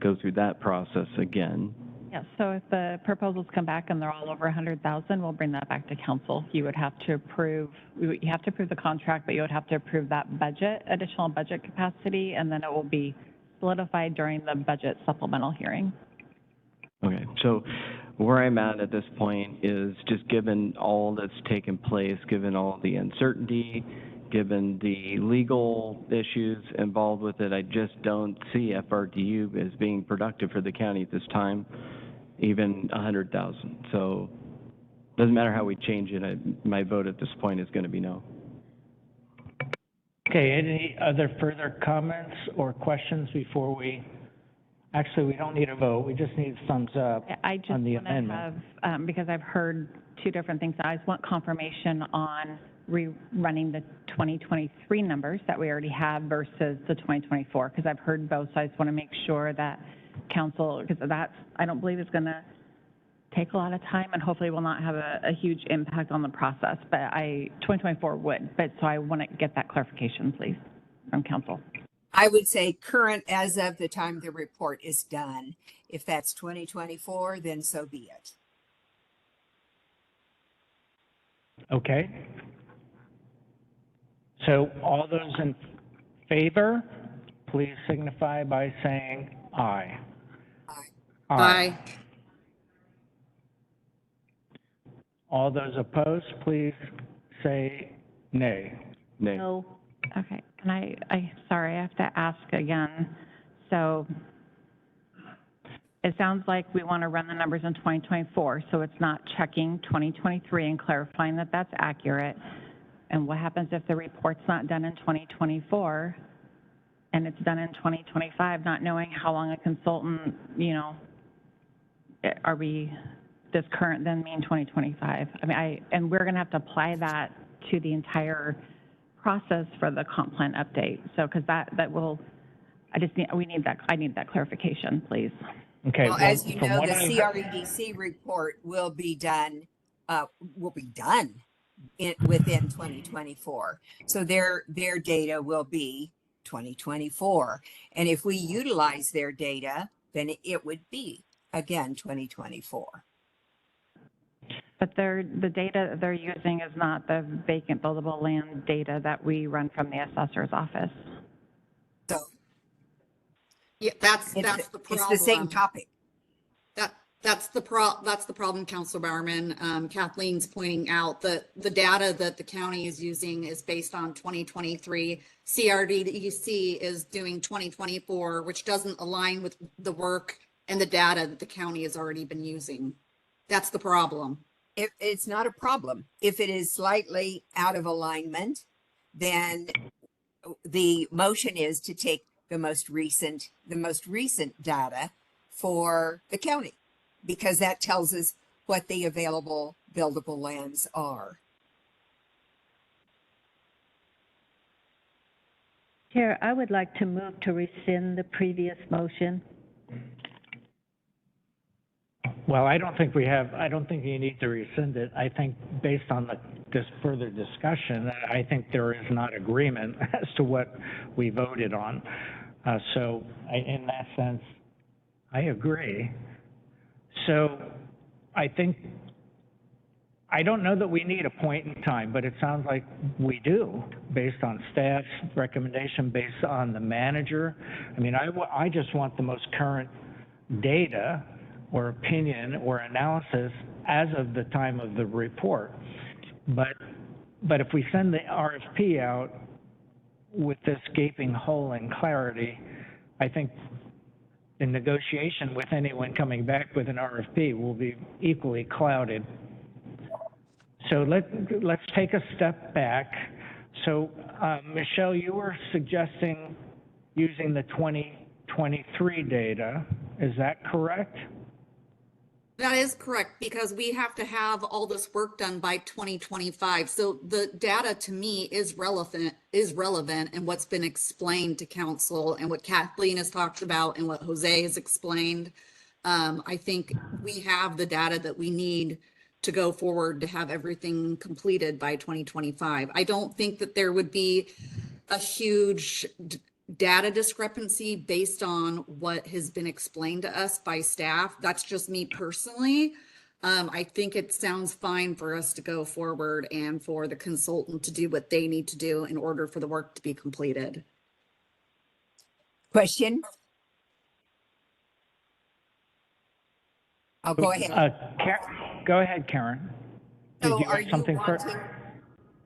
go through that process again. Yeah, so if the proposals come back and they're all over 100,000, we'll bring that back to council. You would have to approve, you have to approve the contract, but you would have to approve that budget, additional budget capacity, and then it will be solidified during the budget supplemental hearing. Okay, so where I'm at this point is just given all that's taken place, given all the uncertainty, given the legal issues involved with it, I just don't see FRDU as being productive for the county at this time, even 100,000. So doesn't matter how we change it, my vote at this point is going to be no. Okay, any other further comments or questions before we, actually, we don't need a vote, we just need thumbs up I just on the want to amendment. have, because I've heard two different things, I just want confirmation on rerunning the 2023 numbers that we already have versus the 2024, because I've heard both, so I just want to make sure that council, because that's, I don't believe it's going to take a lot of time and hopefully will not have a huge impact on the process, but 2024 would, but so I want to get that clarification, please, from council. I would say current as of the time the report is done. If that's 2024, then so be it. Okay. So all those in favor, please signify by saying aye. Aye. All those opposed, please say nay. Nay. No. Okay, and sorry, I have to ask again. So it sounds like we want to run the numbers in 2024, so it's not checking 2023 and clarifying that that's accurate. And what happens if the report's not done in 2024 and it's done in 2025, not knowing how long a consultant, you know, does current then mean 2025? I mean, and we're going to have to apply that to the entire process for the comp plan update. So, because that will, I need that clarification, please. Okay. Well, as you know, the CREDC report will be done within 2024. So their data will be 2024. And if we utilize their data, then it would be, again, 2024. But the data they're using is not the vacant buildable land data that we run from the assessor's office. So Yeah, that's the problem. It's the same topic. That's the problem, Councilor Bowerman. Kathleen's pointing out that the data that the county is using is based on 2023. CRDC is doing 2024, which doesn't align with the work and the data that the county has already been using. That's the problem. It's not a problem. If it is slightly out of alignment, then the motion is to take the most recent data for the county, because that tells us what the available buildable lands are. Chair, I would like to move to rescind the previous motion. Well, I don't think you need to rescind it. I think based on this further discussion, I think there is not agreement as to what we voted on. So in that sense, I agree. So I don't know that we need a point in time, but it sounds like we do, based on staff's recommendation, based on the manager. I mean, I just want the most current data or opinion or analysis as of the time of the report. But if we send the RFP out with this gaping hole in clarity, I think the negotiation with anyone coming back with an RFP will be equally clouded. So let's take a step back. So Michelle, you were suggesting using the 2023 data. Is that correct? That is correct, because we have to have all this work done by 2025. So the data to me is relevant and what's been explained to council and what Kathleen has talked about and what Jose has explained. I think we have the data that we need to go forward to have everything completed by 2025. I don't think that there would be a huge data discrepancy based on what has been explained to us by staff. That's just me personally. I think it sounds fine for us to go forward and for the consultant to do what they need to do in order for the work to be completed. Question? I'll go ahead. Go ahead, Karen. Did So you have something for?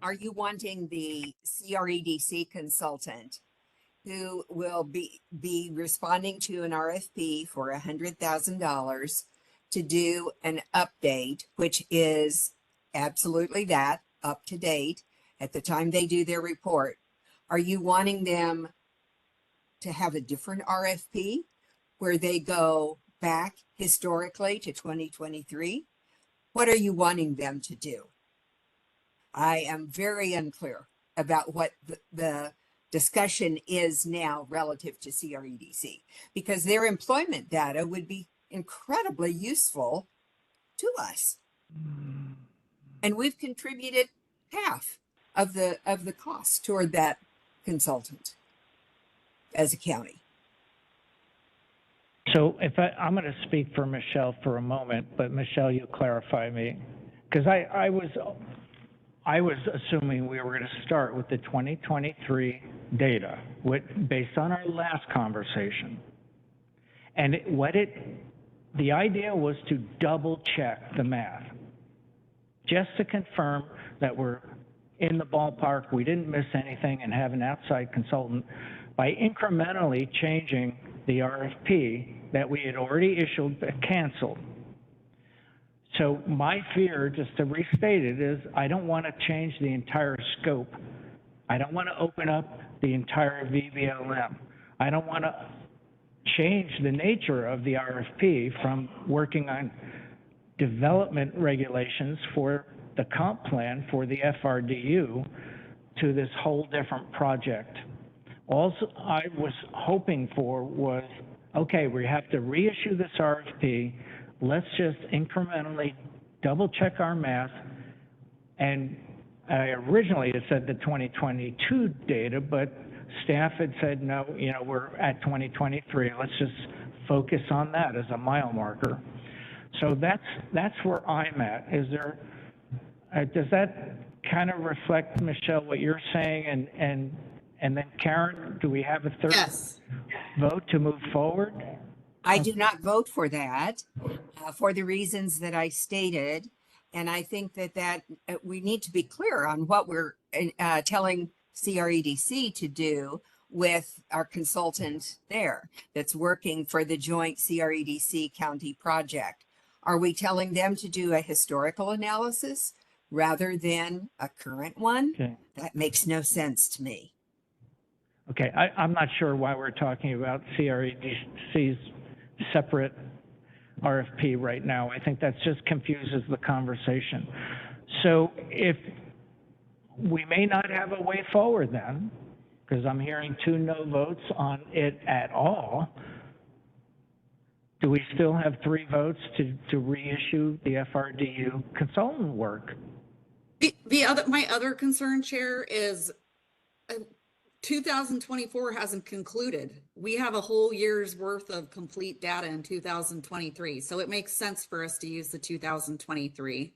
Are you wanting the CREDC consultant who will be responding to an RFP for $100,000 to do an update, which is absolutely that, up to date at the time they do their report? Are you wanting them to have a different RFP where they go back historically to 2023? What are you wanting them to do? I am very unclear about what the discussion is now relative to CREDC, because their employment data would be incredibly useful to us. And we've contributed half of the cost toward that consultant as a county. So if I'm going to speak for Michelle for a moment, but Michelle, you clarify me, because I was assuming we were going to start with the 2023 data based on our last conversation. And the idea was to double check the math, just to confirm that we're in the ballpark, we didn't miss anything, and have an outside consultant by incrementally changing the RFP that we had already issued but canceled. So my fear, just to restate it, is I don't want to change the entire scope. I don't want to open up the entire VBLM. I don't want to change the nature of the RFP from working on development regulations for the comp plan for the FRDU to this whole different project. All I was hoping for was, okay, we have to reissue this RFP. Let's just incrementally double check our math. And I originally had said the 2022 data, but staff had said, no, we're at 2023. Let's just focus on that as a mile marker. So that's where I'm at. Is there, does that kind of reflect, Michelle, what you're saying? And then Karen, do we have a third vote to move forward? I do not vote for that for the reasons that I stated. And I think that we need to be clear on what we're telling CREDC to do with our consultant there that's working for the joint CREDC county project. Are we telling them to do a historical analysis rather than a current one? Okay. That makes no sense to me. Okay, I'm not sure why we're talking about CREDC's separate RFP right now. I think that just confuses the conversation. So if we may not have a way forward then, because I'm hearing 2 no votes on it at all, do we still have 3 votes to reissue the FRDU consultant work? My other concern, Chair, is 2024 hasn't concluded. We have a whole year's worth of complete data in 2023. So it makes sense for us to use the 2023.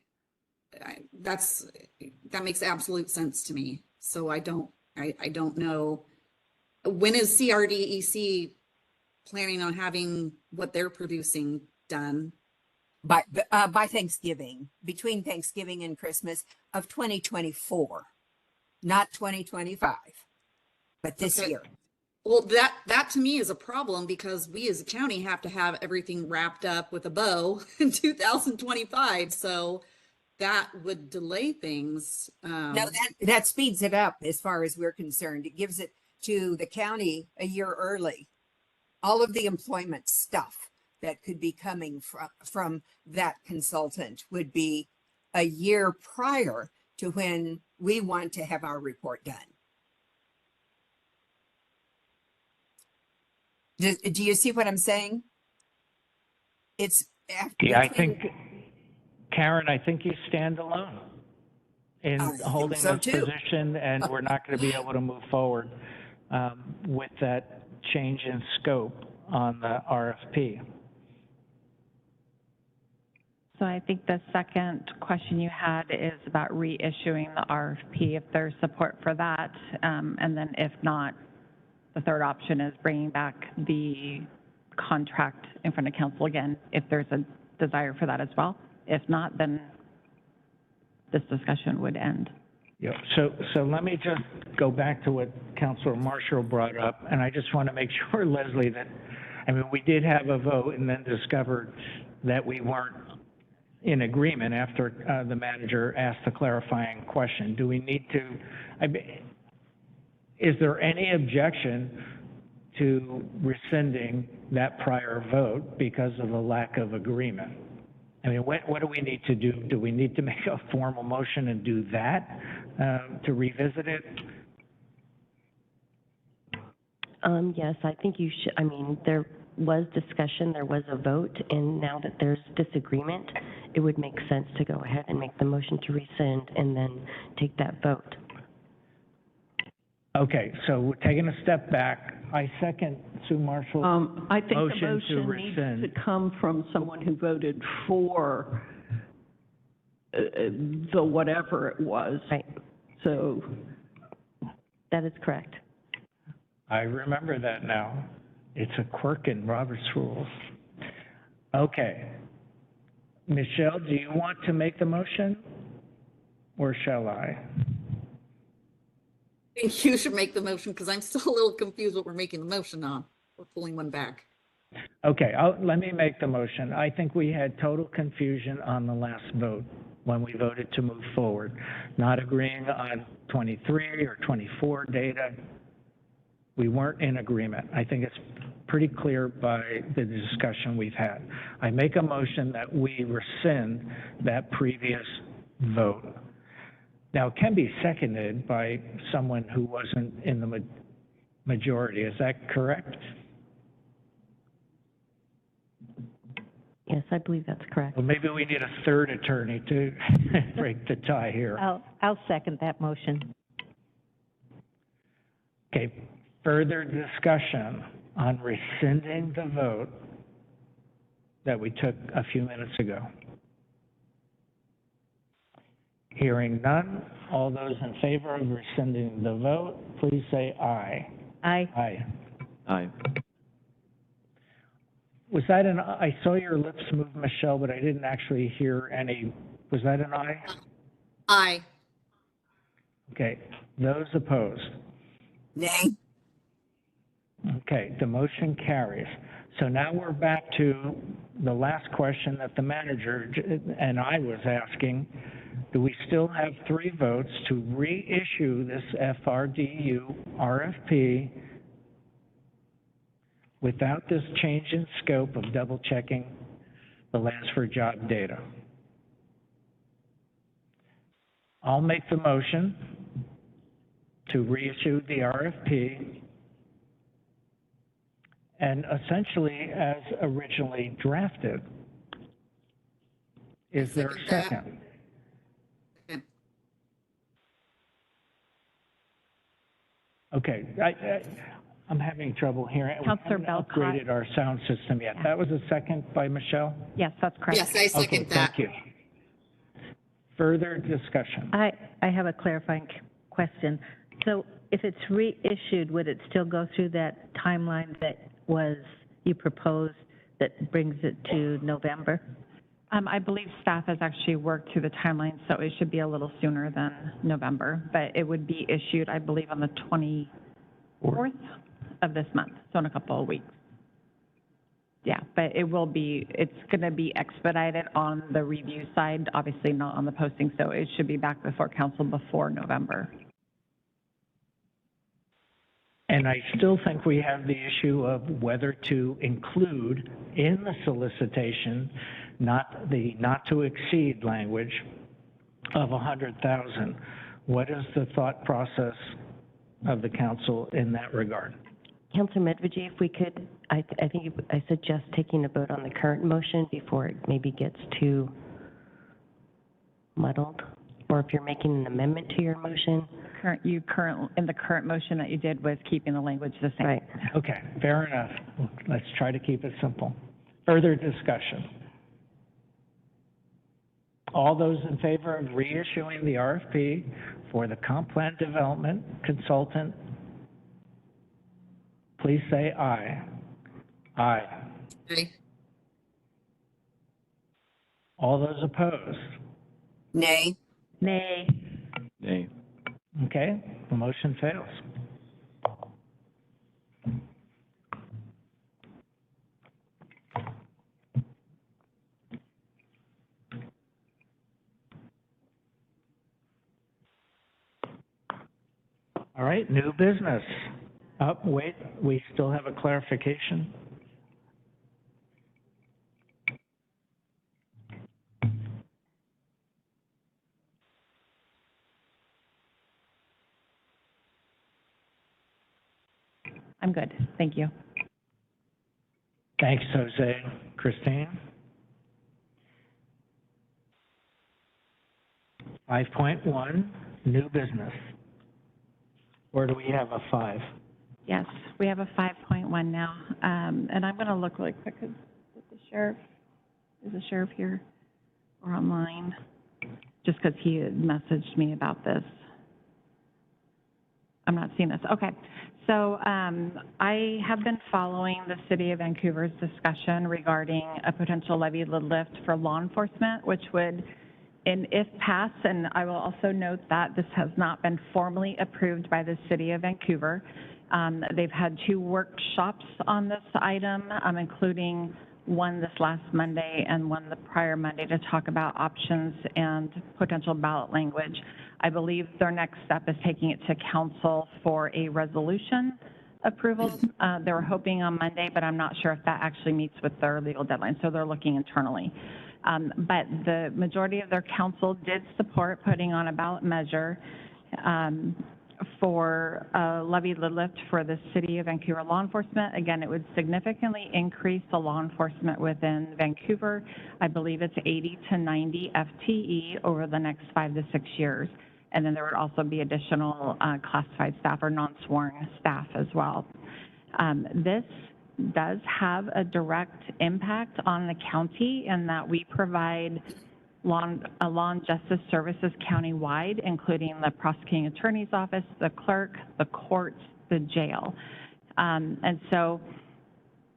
That makes absolute sense to me. So I don't know. When is CRDEC planning on having what they're producing done? By Thanksgiving, between Thanksgiving and Christmas of 2024, not 2025. But this year. Well, that to me is a problem, because we as a county have to have everything wrapped up with a bow in 2025. So that would delay things. No, that speeds it up as far as we're concerned. It gives it to the county a year early. All of the employment stuff that could be coming from that consultant would be a year prior to when we want to have our report done. Do you see what I'm saying? It's yeah, I think Karen, I think you stand alone in I think holding so, this too. position, and we're not going to be able to move forward with that change in scope on the RFP. So I think the second question you had is about reissuing the RFP, if there's support for that. And then if not, the third option is bringing back the contract in front of council again, if there's a desire for that as well. If not, then this discussion would end. Yeah, so let me just go back to what Councilor Marshall brought up, and I just want to make sure, Leslie, that, I mean, we did have a vote and then discovered that we weren't in agreement after the manager asked the clarifying question. Do we need to, is there any objection to rescinding that prior vote because of a lack of agreement? I mean, what do we need to do? Do we need to make a formal motion and do that to revisit it? Yes, I think you should. I mean, there was discussion, there was a vote, and now that there's disagreement, it would make sense to go ahead and make the motion to rescind and then take that vote. Okay, so we're taking a step back. I second Sue Marshall's I think the motion to motion rescind. needs to come from someone who voted for the whatever it was. Right. So that is correct. I remember that now. It's a quirk in Robert's rules. Okay. Michelle, do you want to make the motion, or shall I? I think you should make the motion because I'm still a little confused what we're making the motion on. We're pulling one back. Okay, let me make the motion. I think we had total confusion on the last vote when we voted to move forward, not agreeing on 23 or 24 data. We weren't in agreement. I think it's pretty clear by the discussion we've had. I make a motion that we rescind that previous vote. Now, it can be seconded by someone who wasn't in the majority. Is that correct? Yes, I believe that's correct. Well, maybe we need a third attorney to break the tie here. I'll second that motion. Okay, further discussion on rescinding the vote that we took a few minutes ago. Hearing none, all those in favor of rescinding the vote, please say aye. Aye. Aye. Aye. Was that an, I saw your lips move, Michelle, but I didn't actually hear any, was that an aye? Aye. Okay, those opposed? Nay. Okay, the motion carries. So now we're back to the last question that the manager and I was asking. Do we still have 3 votes to reissue this FRDU RFP without this change in scope of double checking the lands for job data? I'll make the motion to reissue the RFP and essentially as originally drafted. Is there a second? Okay, I'm having trouble hearing. Counselor We haven't upgraded our sound system yet. That was a second by Michelle? Yes, that's correct. Yes, I second that. Thank you. Further discussion? I have a clarifying question. So if it's reissued, would it still go through that timeline that was, you proposed, that brings it to November? I believe staff has actually worked through the timeline, so it should be a little sooner than November, but it would be issued, I believe, on the 24th of this month, so in a couple of weeks. Yeah, but it will be, it's going to be expedited on the review side, obviously not on the posting, so it should be back before council before November. And I still think we have the issue of whether to include in the solicitation not to exceed language of 100,000. What is the thought process of the council in that regard? Councilor Medvedev, if we could, I think I suggest taking a vote on the current motion before it maybe gets too muddled. Or if you're making an amendment to your motion. In the current motion that you did was keeping the language the same. Right. Okay, fair enough. Let's try to keep it simple. Further discussion. All those in favor of reissuing the RFP for the comp plan development consultant, please say aye. Aye. Okay. All those opposed? Nay. Nay. Nay. Okay, the motion fails. All right, new business. Oh, wait, we still have a clarification. I'm good, thank you. Thanks, Jose. Christine? 5.1, new business. Or do we have a 5? Yes, we have a 5.1 now. And I'm going to look really quick, is the sheriff here or online? Just because he had messaged me about this. I'm not seeing this. Okay. So I have been following the City of Vancouver's discussion regarding a potential levy lift for law enforcement, which would, and if passed, and I will also note that this has not been formally approved by the City of Vancouver. They've had 2 workshops on this item, including one this last Monday and one the prior Monday, to talk about options and potential ballot language. I believe their next step is taking it to council for a resolution approval. They were hoping on Monday, but I'm not sure if that actually meets with their legal deadline, so they're looking internally. But the majority of their council did support putting on a ballot measure for a levy lift for the City of Vancouver law enforcement. Again, it would significantly increase the law enforcement within Vancouver. I believe it's 80 to 90 FTE over the next 5 to 6 years. And then there would also be additional classified staff or non-sworn staff as well. This does have a direct impact on the county in that we provide law and justice services countywide, including the prosecuting attorney's office, the clerk, the courts, the jail. And so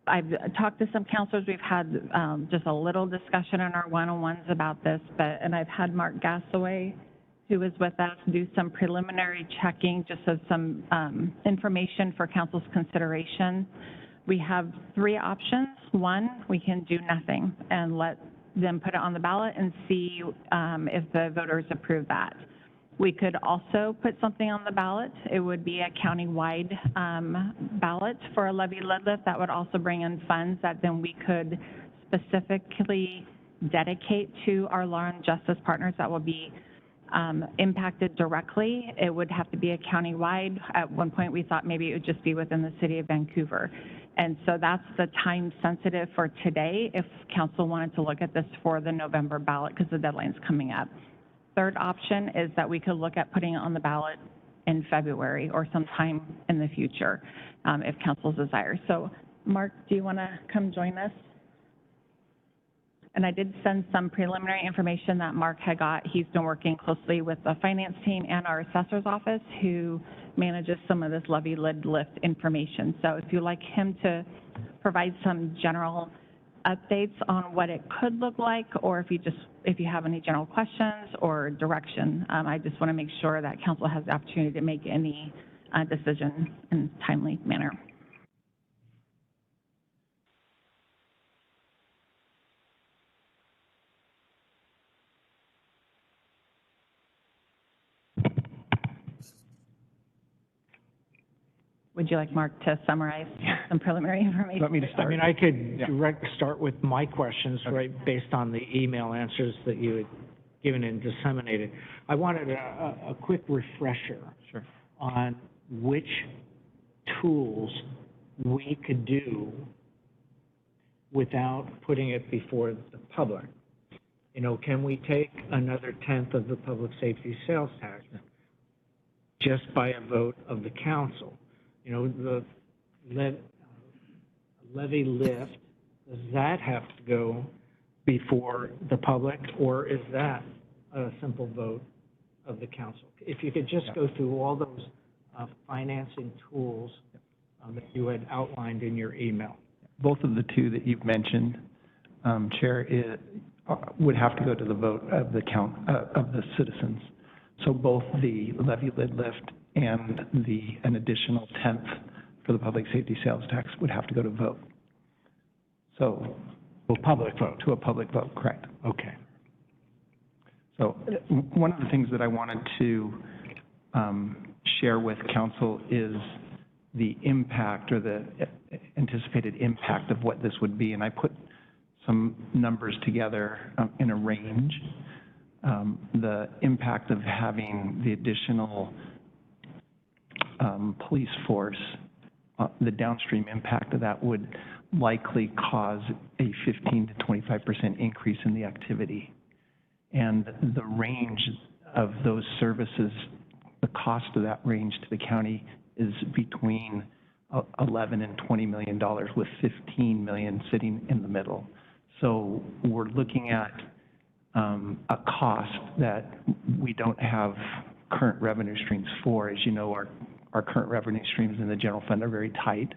I've talked to some counselors. We've had just a little discussion in our one-on-ones about this, and I've had Mark Gassaway, who is with us, do some preliminary checking just as some information for council's consideration. We have 3 options. 1, we can do nothing and let them put it on the ballot and see if the voters approve that. We could also put something on the ballot. It would be a countywide ballot for a levy lift that would also bring in funds that then we could specifically dedicate to our law and justice partners that will be impacted directly. It would have to be a countywide. At one point, we thought maybe it would just be within the City of Vancouver. And so that's the time sensitive for today if council wanted to look at this for the November ballot because the deadline's coming up. Third option is that we could look at putting it on the ballot in February or sometime in the future if council's desire. So Mark, do you want to come join us? And I did send some preliminary information that Mark had got. He's been working closely with the finance team and our assessor's office who manages some of this levy lift information. So if you'd like him to provide some general updates on what it could look like, or if you have any general questions or direction, I just want to make sure that council has the opportunity to make any decision in a timely manner. Would you like Mark to summarize some preliminary information? Let me to start. I mean, I could start with my questions, right, based on the email answers that you had given and disseminated. I wanted a quick refresher on which tools we could do without putting it before the public. You know, can we take another tenth of the public safety sales tax just by a vote of the council? You know, the levy lift, does that have to go before the public, or is that a simple vote of the council? If you could just go through all those financing tools that you had outlined in your email. Both of the two that you've mentioned, Chair, would have to go to the vote of the of the citizens. So both the levy lid lift and an additional tenth for the public safety sales tax would have to go to vote. So to a public vote. To a public vote, correct. Okay. So one of the things that I wanted to share with council is the impact or the anticipated impact of what this would be. And I put some numbers together in a range. The impact of having the additional police force, the downstream impact of that would likely cause a 15 to 25% increase in the activity. And the range of those services, the cost of that range to the county is between 11 and $20 million, with 15 million sitting in the middle. So we're looking at a cost that we don't have current revenue streams for. As you know, our current revenue streams in the general fund are very tight,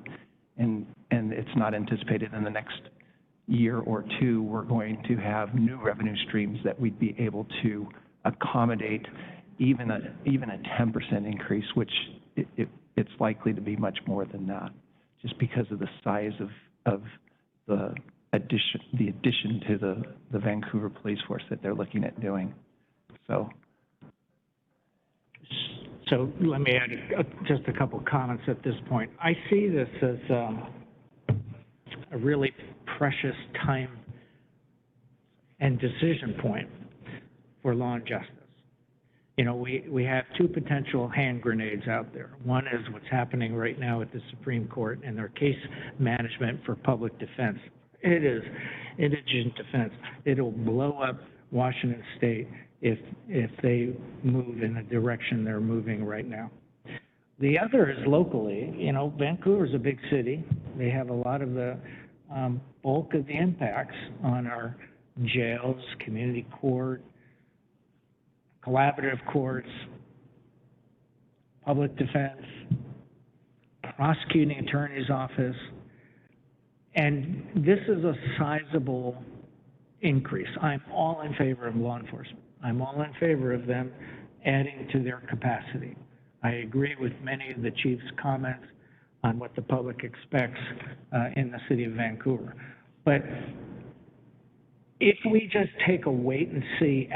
and it's not anticipated in the next year or two we're going to have new revenue streams that we'd be able to accommodate even a 10% increase, which it's likely to be much more than that, just because of the size of the addition to the Vancouver police force that they're looking at doing. So let me add just a couple comments at this point. I see this as a really precious time and decision point for law and justice. You know, we have two potential hand grenades out there. One is what's happening right now at the Supreme Court and their case management for public defense. It is indigent defense. It'll blow up Washington State if they move in the direction they're moving right now. The other is locally. You know, Vancouver's a big city. They have a lot of the bulk of the impacts on our jails, community court, collaborative courts, public defense, prosecuting attorney's office. And this is a sizable increase. I'm all in favor of law enforcement. I'm all in favor of them adding to their capacity. I agree with many of the chief's comments on what the public expects in the city of Vancouver. But if we just take a wait and see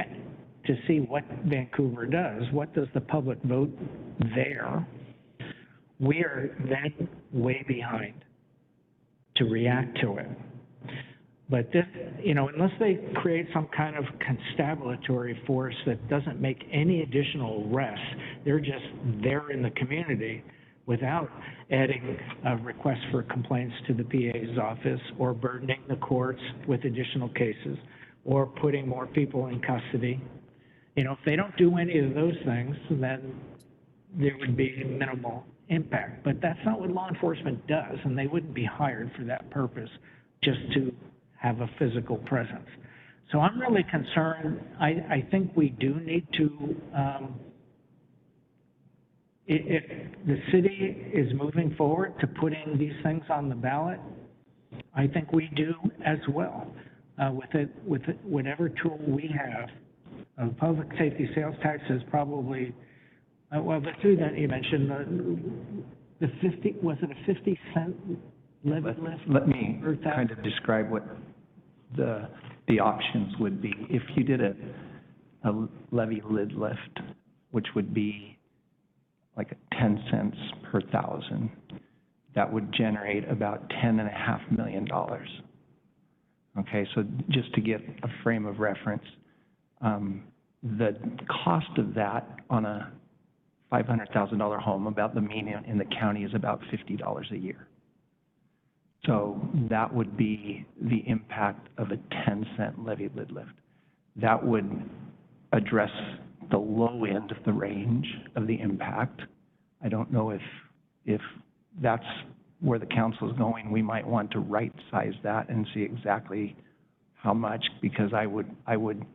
to see what Vancouver does, what does the public vote there, we are then way behind to react to it. But this, you know, unless they create some kind of constabulatory force that doesn't make any additional arrests, they're just there in the community without adding a request for complaints to the PA's office or burdening the courts with additional cases or putting more people in custody. You know, if they don't do any of those things, then there would be minimal impact. But that's not what law enforcement does, and they wouldn't be hired for that purpose, just to have a physical presence. So I'm really concerned. I think we do need to, if the city is moving forward to putting these things on the ballot, I think we do as well. With whatever tool we have, public safety sales tax is probably, well, the two that you mentioned, the 50, was it a 50-cent levy lift? Let me kind of describe what the options would be. If you did a levy lid lift, which would be like 10 cents per thousand, that would generate about $10.5 million. Okay, so just to get a frame of reference, the cost of that on a $500,000 home, about the median in the county, is about $50 a year. So that would be the impact of a 10-cent levy lid lift. that would address the low end of the range of the impact. I don't know if that's where the council is going. We might want to right-size that and see exactly how much, because I would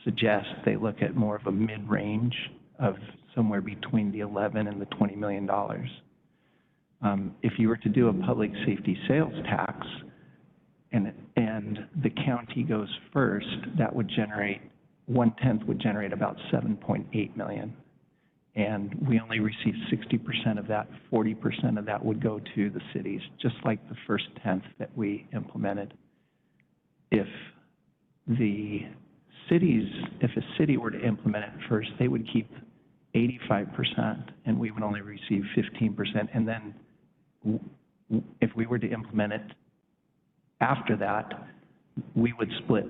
suggest they look at more of a mid-range of somewhere between the 11 and the $20 million. If you were to do a public safety sales tax and the county goes first, that would generate, 1/10 would generate about 7.8 million. And we only receive 60% of that. 40% of that would go to the cities, just like the first 10th that we implemented. If a city were to implement it first, they would keep 85% and we would only receive 15%. And then if we were to implement it after that, we would split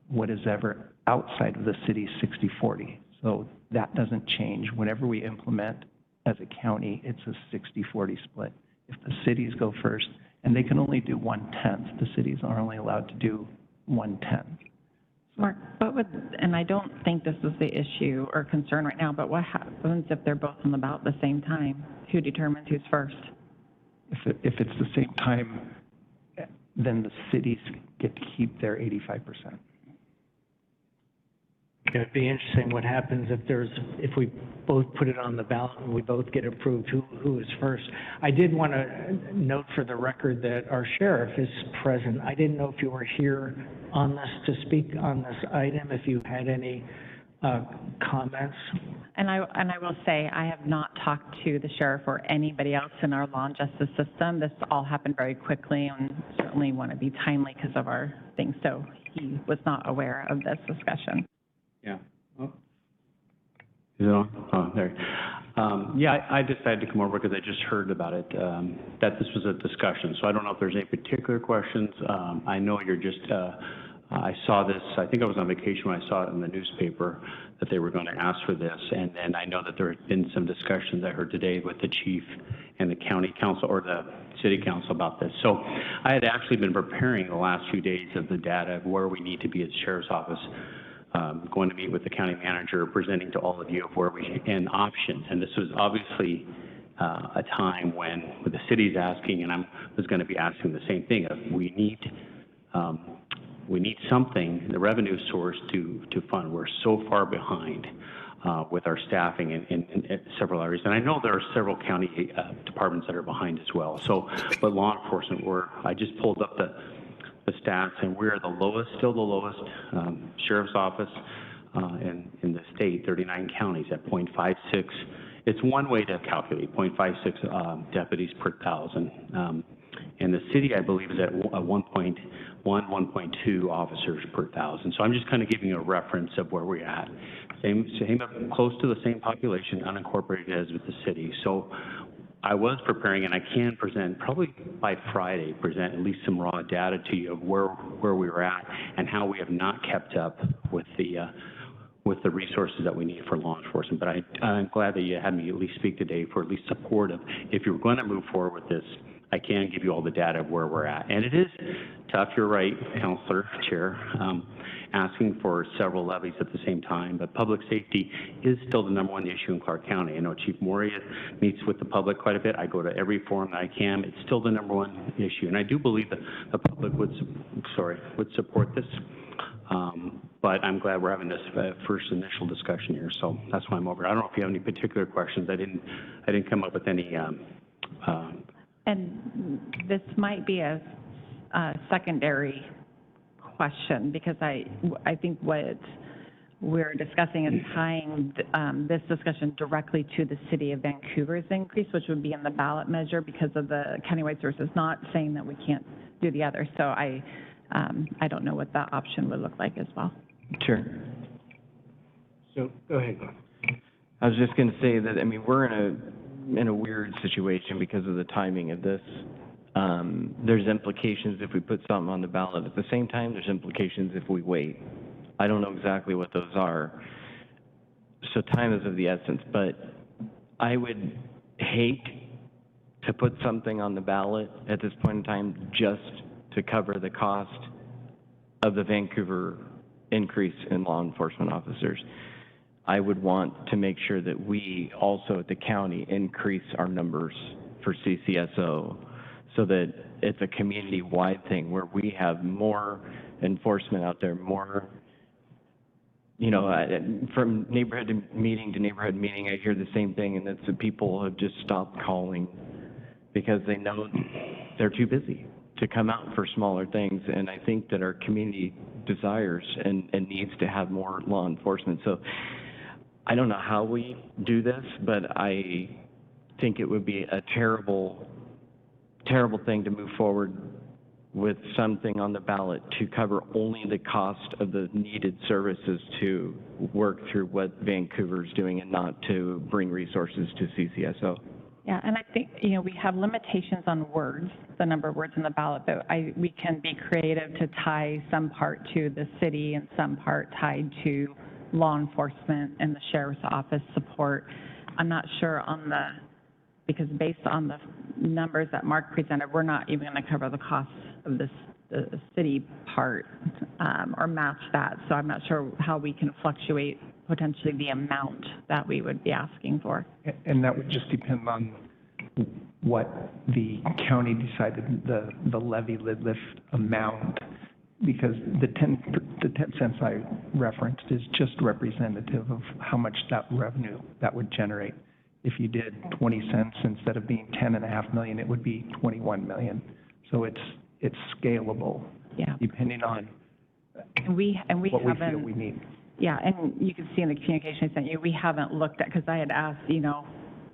what is ever outside of the city 60-40. So that doesn't change. Whenever we implement as a county, it's a 60-40 split. If the cities go first, and they can only do 1/10, the cities are only allowed to do 1/10. Mark, and I don't think this is the issue or concern right now, but what happens if they're both on the ballot at the same time? Who determines who's first? If it's the same time, then the cities get to keep their 85%. It'd be interesting what happens if we both put it on the ballot and we both get approved, who is first. I did want to note for the record that our sheriff is present. I didn't know if you were here on this to speak on this item, if you had any comments. And I will say, I have not talked to the sheriff or anybody else in our law and justice system. This all happened very quickly, and certainly want to be timely because of our thing. So he was not aware of this discussion. Yeah. Oh. Is it on? Oh, there. Yeah, I decided to come over because I just heard about it, that this was a discussion. So I don't know if there's any particular questions. I know you're just, I saw this, I think I was on vacation when I saw it in the newspaper that they were going to ask for this. And then I know that there had been some discussions I heard today with the chief and the county council or the city council about this. So I had actually been preparing the last few days of the data of where we need to be at the sheriff's office. Going to meet with the county manager, presenting to all of you of where we and options. And this was obviously a time when the city's asking, and I was going to be asking the same thing. We need something, the revenue source to fund. We're so far behind with our staffing in several areas, and I know there are several county departments that are behind as well. So, but law enforcement, I just pulled up the stats, and we're the lowest, still the lowest sheriff's office in the state, 39 counties at 0.56. It's one way to calculate 0.56 deputies per 1,000. And the city, I believe, is at 1.1, 1.2 officers per 1,000. So I'm just kind of giving you a reference of where we're at. Same, close to the same population, unincorporated as with the city. So I was preparing, and I can present, probably by Friday, present at least some raw data to you of where we were at and how we have not kept up with the resources that we need for law enforcement. But I'm glad that you had me at least speak today for at least supportive. If you're going to move forward with this, I can give you all the data of where we're at. And it is tough, you're right, Councilor, Chair, asking for several levies at the same time, but public safety is still the number 1 issue in Clark County. I know Chief Moria meets with the public quite a bit. I go to every forum that I can. It's still the number 1 issue. And I do believe that the public would support this. But I'm glad we're having this first initial discussion here. So that's why I'm over. I don't know if you have any particular questions. I didn't come up with any. And this might be a secondary question, because I think what we're discussing is tying this discussion directly to the City of Vancouver's increase, which would be in the ballot measure because of the countywide sources, not saying that we can't do the other. So I don't know what that option would look like as well. Sure. So go ahead, Glenn. I was just going to say that, I mean, we're in a weird situation because of the timing of this. There's implications if we put something on the ballot at the same time. There's implications if we wait. I don't know exactly what those are. So time is of the essence, but I would hate to put something on the ballot at this point in time just to cover the cost of the Vancouver increase in law enforcement officers. I would want to make sure that we also at the county increase our numbers for CCSO so that it's a community-wide thing where we have more enforcement out there, more, you know, from neighborhood meeting to neighborhood meeting, I hear the same thing, and it's that people have just stopped calling because they know they're too busy to come out for smaller things. And I think that our community desires and needs to have more law enforcement. So I don't know how we do this, but I think it would be a terrible thing to move forward with something on the ballot to cover only the cost of the needed services to work through what Vancouver's doing and not to bring resources to CCSO. Yeah, and I think, you know, we have limitations on words, the number of words in the ballot, but we can be creative to tie some part to the city and some part tied to law enforcement and the sheriff's office support. I'm not sure on because based on the numbers that Mark presented, we're not even going to cover the costs of the city part or match that. So I'm not sure how we can fluctuate potentially the amount that we would be asking for. And that would just depend on what the county decided, the levy lid lift amount, because the 10 cents I referenced is just representative of how much that revenue that would generate. If you did 20 cents instead of being 10.5 million, it would be 21 million. So it's scalable, yeah, depending on what we feel we need. Yeah, and you can see in the communication I sent you, we haven't looked at, because I had asked, you know,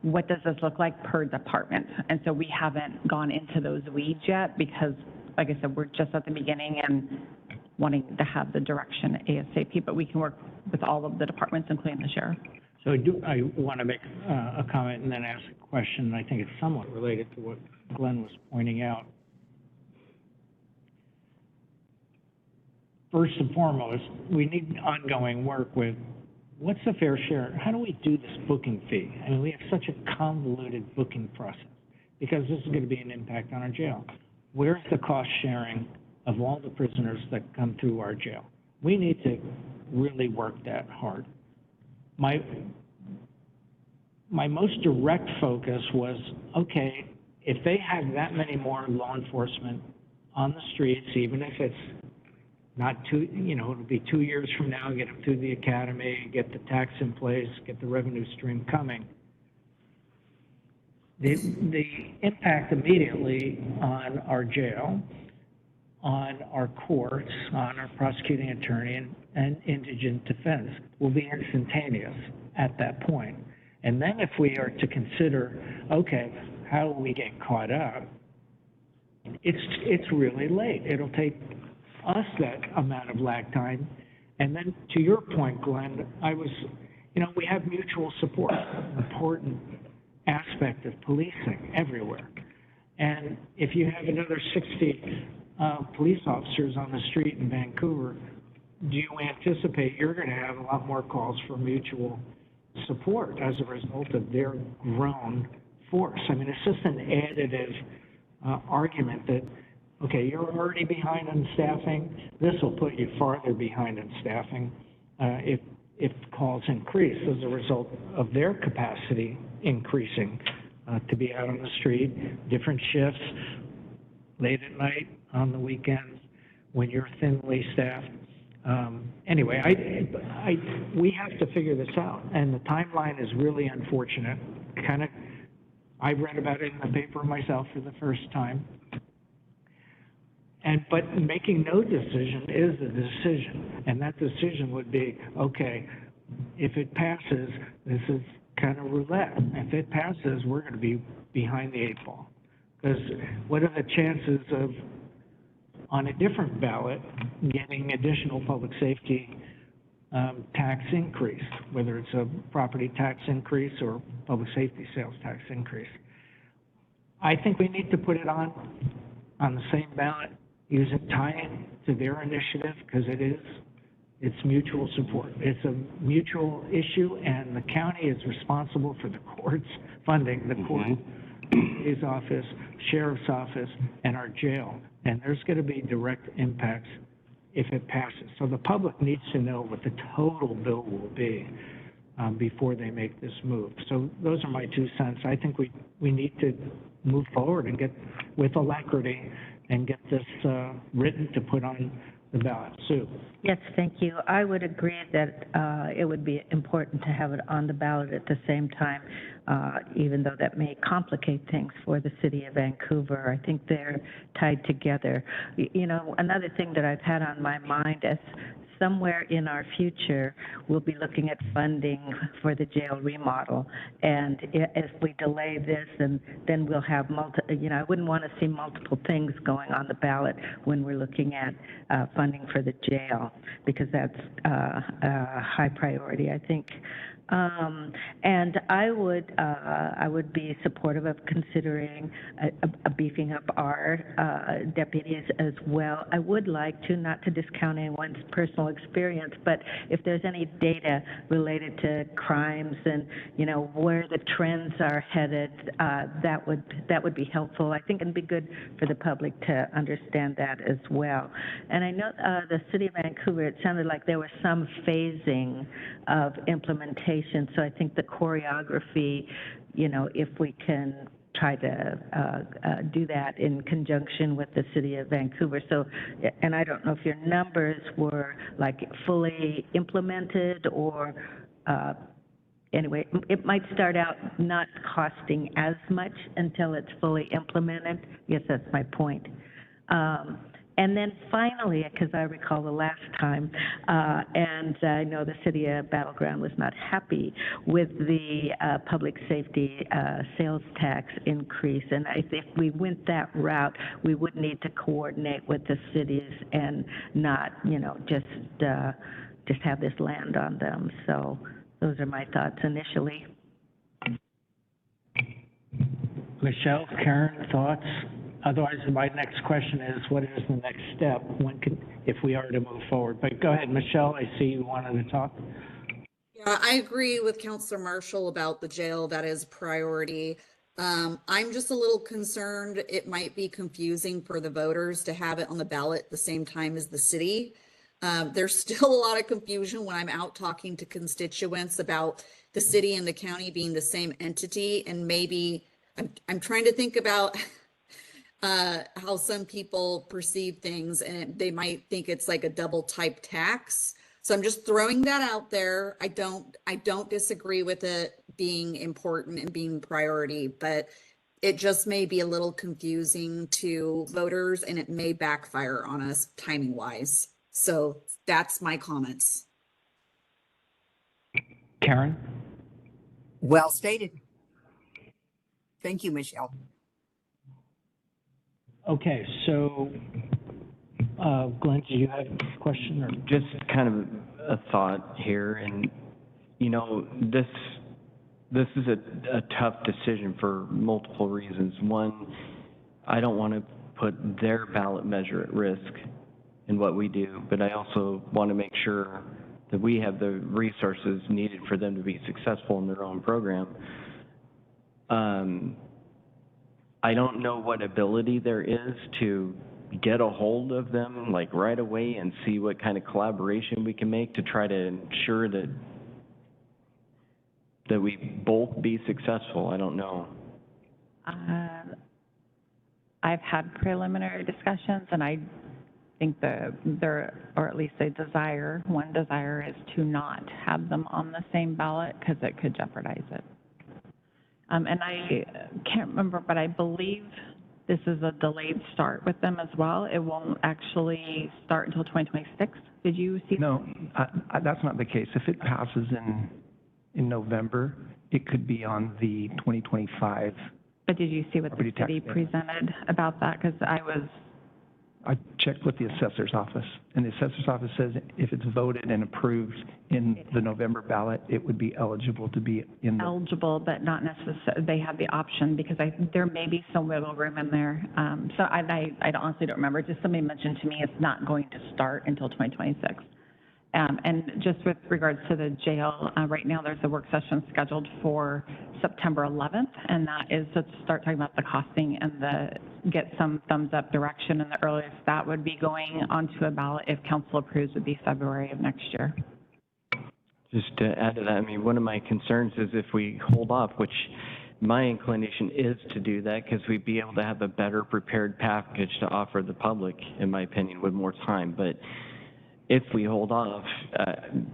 what does this look like per department? And so we haven't gone into those weeds yet because, like I said, we're just at the beginning and wanting to have the direction ASAP, but we can work with all of the departments, including the sheriff. So I want to make a comment and then ask a question. I think it's somewhat related to what Glenn was pointing out. First and foremost, we need ongoing work with what's the fair share? How do we do this booking fee? I mean, we have such a convoluted booking process because this is going to be an impact on our jail. Where's the cost sharing of all the prisoners that come through our jail? We need to really work that hard. My most direct focus was, okay, if they have that many more law enforcement on the streets, even if it's not it'll be 2 years from now, get them through the academy, get the tax in place, get the revenue stream coming. The impact immediately on our jail, on our courts, on our prosecuting attorney and indigent defense will be instantaneous at that point. And then if we are to consider, okay, how do we get caught up? It's really late. It'll take us that amount of lag time. And then to your point, Glenn, we have mutual support, an important aspect of policing everywhere. And if you have another 60 police officers on the street in Vancouver, do you anticipate you're going to have a lot more calls for mutual support as a result of their grown force? I mean, it's just an additive argument that, okay, you're already behind on staffing. This will put you farther behind on staffing if calls increase as a result of their capacity increasing to be out on the street, different shifts, late at night, on the weekends, when you're thinly staffed. Anyway, we have to figure this out, and the timeline is really unfortunate. I read about it in the paper myself for the first time. But making no decision is a decision, and that decision would be, okay, if it passes, this is kind of roulette. If it passes, we're going to be behind the 8 ball. Because what are the chances of, on a different ballot, getting additional public safety tax increase, whether it's a property tax increase or public safety sales tax increase? I think we need to put it on the same ballot, tie it to their initiative, because it's mutual support. It's a mutual issue, and the county is responsible for the courts funding the court, his office, sheriff's office, and our jail. And there's going to be direct impacts if it passes. So the public needs to know what the total bill will be before they make this move. So those are my 2 cents. I think we need to move forward and get with alacrity and get this written to put on the ballot. Sue? Yes, thank you. I would agree that it would be important to have it on the ballot at the same time, even though that may complicate things for the city of Vancouver. I think they're tied together. You know, another thing that I've had on my mind is somewhere in our future, we'll be looking at funding for the jail remodel. And if we delay this, and then we'll have I wouldn't want to see multiple things going on the ballot when we're looking at funding for the jail, because that's a high priority, I think. And I would be supportive of considering beefing up our deputies as well. I would like to, not to discount anyone's personal experience, but if there's any data related to crimes and, you know, where the trends are headed, that would be helpful. I think it'd be good for the public to understand that as well. And I know the city of Vancouver, it sounded like there was some phasing of implementation. So I think the choreography, you know, if we can try to do that in conjunction with the city of Vancouver. So, and I don't know if your numbers were like fully implemented or, anyway, it might start out not costing as much until it's fully implemented. Yes, that's my point. And then finally, because I recall the last time, and I know the city of Battleground was not happy with the public safety sales tax increase. And I think if we went that route, we would need to coordinate with the cities and not, you know, just have this land on them. So those are my thoughts initially. Michelle, Karen, thoughts? Otherwise, my next question is, what is the next step if we are to move forward? But go ahead, Michelle, I see you wanted to talk. Yeah, I agree with Councilor Marshall about the jail. That is priority. I'm just a little concerned it might be confusing for the voters to have it on the ballot at the same time as the city. There's still a lot of confusion when I'm out talking to constituents about the city and the county being the same entity. And maybe I'm trying to think about how some people perceive things, and they might think it's like a double type tax. So I'm just throwing that out there. I don't disagree with it being important and being priority, but it just may be a little confusing to voters, and it may backfire on us timing wise. So that's my comments. Karen? Well stated. Thank you, Michelle. Okay, so Glenn, do you have a question? Or? Just kind of a thought here, and you know, this is a tough decision for multiple reasons. One, I don't want to put their ballot measure at risk in what we do, but I also want to make sure that we have the resources needed for them to be successful in their own program. I don't know what ability there is to get a hold of them like right away and see what kind of collaboration we can make to try to ensure that we both be successful. I don't know. I've had preliminary discussions, and I think or at least one desire is to not have them on the same ballot because it could jeopardize it. And I can't remember, but I believe this is a delayed start with them as well. It won't actually start until 2026. Did you see? No, that's not the case. If it passes in November, it could be on the 2025. But did you see what the city presented about that? Because I checked with the assessor's office, and the assessor's office says if it's voted and approved in the November ballot, it would be eligible to be in the... Eligible, but not necessarily, they have the option, because there may be some wiggle room in there. So I honestly don't remember. Just somebody mentioned to me it's not going to start until 2026. And just with regards to the jail, right now there's a work session scheduled for September 11th, and that is to start talking about the costing and get some thumbs up direction. And the earliest that would be going onto a ballot, if council approves, would be February of next year. Just to add to that, I mean, one of my concerns is if we hold off, which my inclination is to do that, because we'd be able to have a better prepared package to offer the public, in my opinion, with more time. But if we hold off,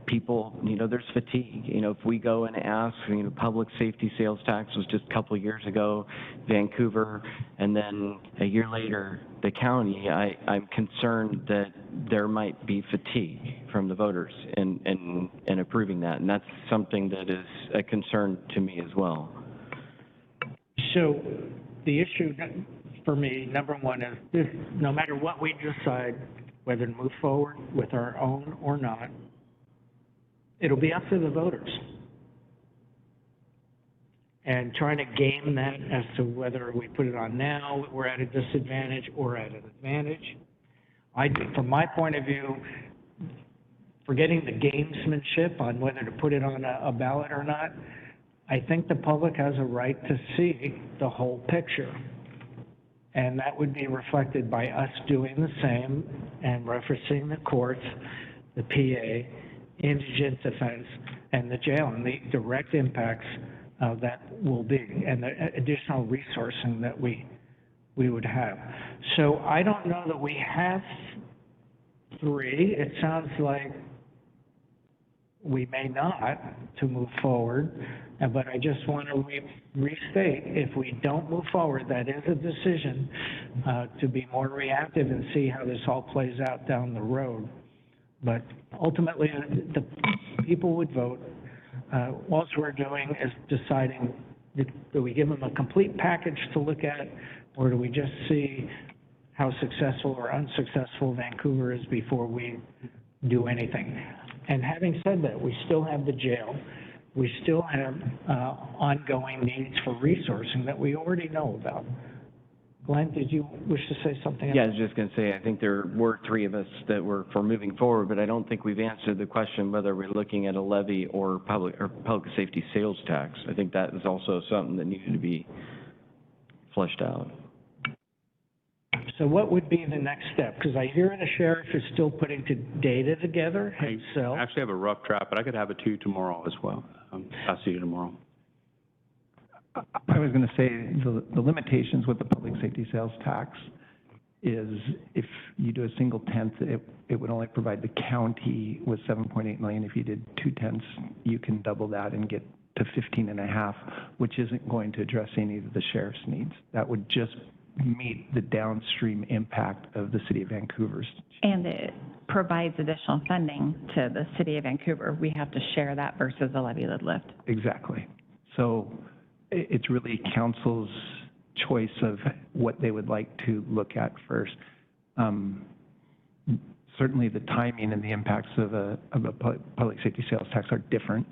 people, there's fatigue. If we go and ask, public safety sales tax was just a couple of years ago, Vancouver, and then a year later, the county, I'm concerned that there might be fatigue from the voters in approving that. And that's something that is a concern to me as well. So the issue for me, number one, is this, no matter what we decide, whether to move forward with our own or not, it'll be up to the voters. And trying to game that as to whether we put it on now, we're at a disadvantage or at an advantage. From my point of view, forgetting the gamesmanship on whether to put it on a ballot or not, I think the public has a right to see the whole picture. And that would be reflected by us doing the same and referencing the courts, the PA, indigent defense, and the jail, and the direct impacts that will be, and the additional resourcing that we would have. So I don't know that we have three. It sounds like we may not to move forward, but I just want to restate, if we don't move forward, that is a decision to be more reactive and see how this all plays out down the road. But ultimately, the people would vote. All we're doing is deciding, do we give them a complete package to look at, or do we just see how successful or unsuccessful Vancouver is before we do anything? And having said that, we still have the jail. We still have ongoing needs for resourcing that we already know about. Glenn, did you wish to say something else? Yeah, I was just going to say, I think there were three of us that were for moving forward, but I don't think we've answered the question whether we're looking at a levy or public safety sales tax. I think that is also something that needed to be fleshed out. So what would be the next step? Because I hear the sheriff is still putting data together himself. I actually have a rough draft, but I could have it to you tomorrow as well. I'll see you tomorrow. I was going to say the limitations with the public safety sales tax is if you do a single tenth, it would only provide the county with 7.8 million. If you did 2/10, you can double that and get to 15.5, which isn't going to address any of the sheriff's needs. That would just meet the downstream impact of the city of Vancouver's. And it provides additional funding to the city of Vancouver. We have to share that versus a levy lift. Exactly. So it's really council's choice of what they would like to look at first. Certainly the timing and the impacts of a public safety sales tax are different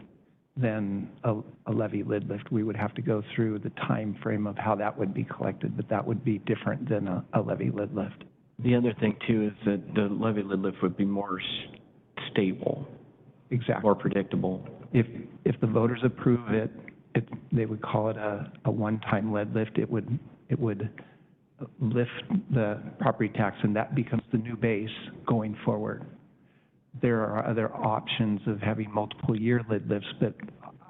than a levy lid lift. We would have to go through the time frame of how that would be collected, but that would be different than a levy lid lift. The other thing too is that the levy lid lift would be more stable. Exactly. More predictable. If the voters approve it, they would call it a one-time lid lift. It would lift the property tax, and that becomes the new base going forward. There are other options of having multiple year lid lifts, but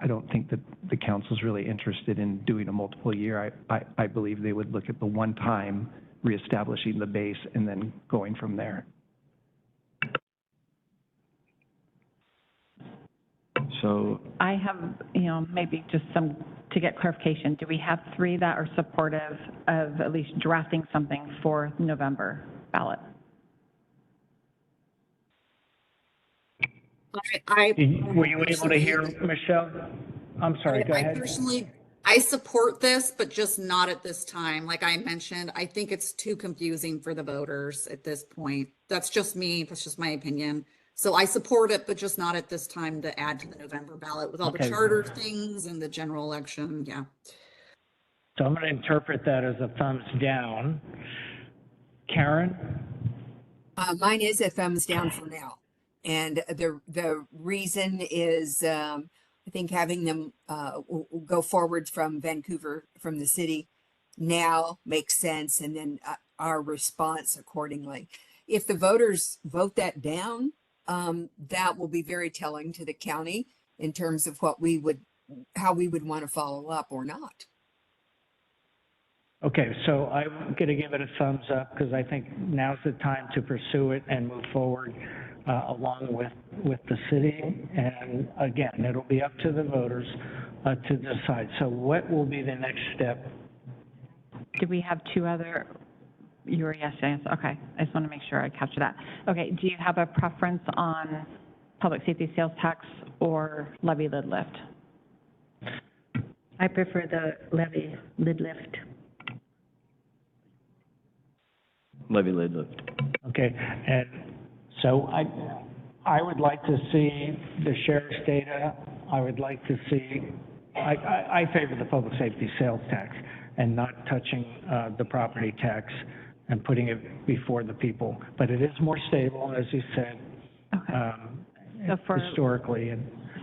I don't think that the council's really interested in doing a multiple year. I believe they would look at the one time, reestablishing the base, and then going from there. So I have, maybe just some, to get clarification, do we have three that are supportive of at least drafting something for November ballot? Were you able to hear Michelle? I'm sorry, go ahead. I support this, but just not at this time. Like I mentioned, I think it's too confusing for the voters at this point. That's just me. That's just my opinion. So I support it, but just not at this time to add to the November ballot with all the charter things and the general election. Yeah. So I'm going to interpret that as a thumbs down. Karen? Mine is a thumbs down for now. And the reason is, I think having them go forward from Vancouver, from the city now makes sense, and then our response accordingly. If the voters vote that down, that will be very telling to the county in terms of how we would want to follow up or not. Okay, so I'm going to give it a thumbs up because I think now's the time to pursue it and move forward along with the city. And again, it'll be up to the voters to decide. So what will be the next step? Do we have two other, you were yes, okay. I just want to make sure I capture that. Okay, do you have a preference on public safety sales tax or levy lid lift? I prefer the levy lid lift. Levy lid lift. Okay, and so I would like to see the sheriff's data. I would like to see, I favor the public safety sales tax and not touching the property tax and putting it before the people. But it is more stable, as you said, historically.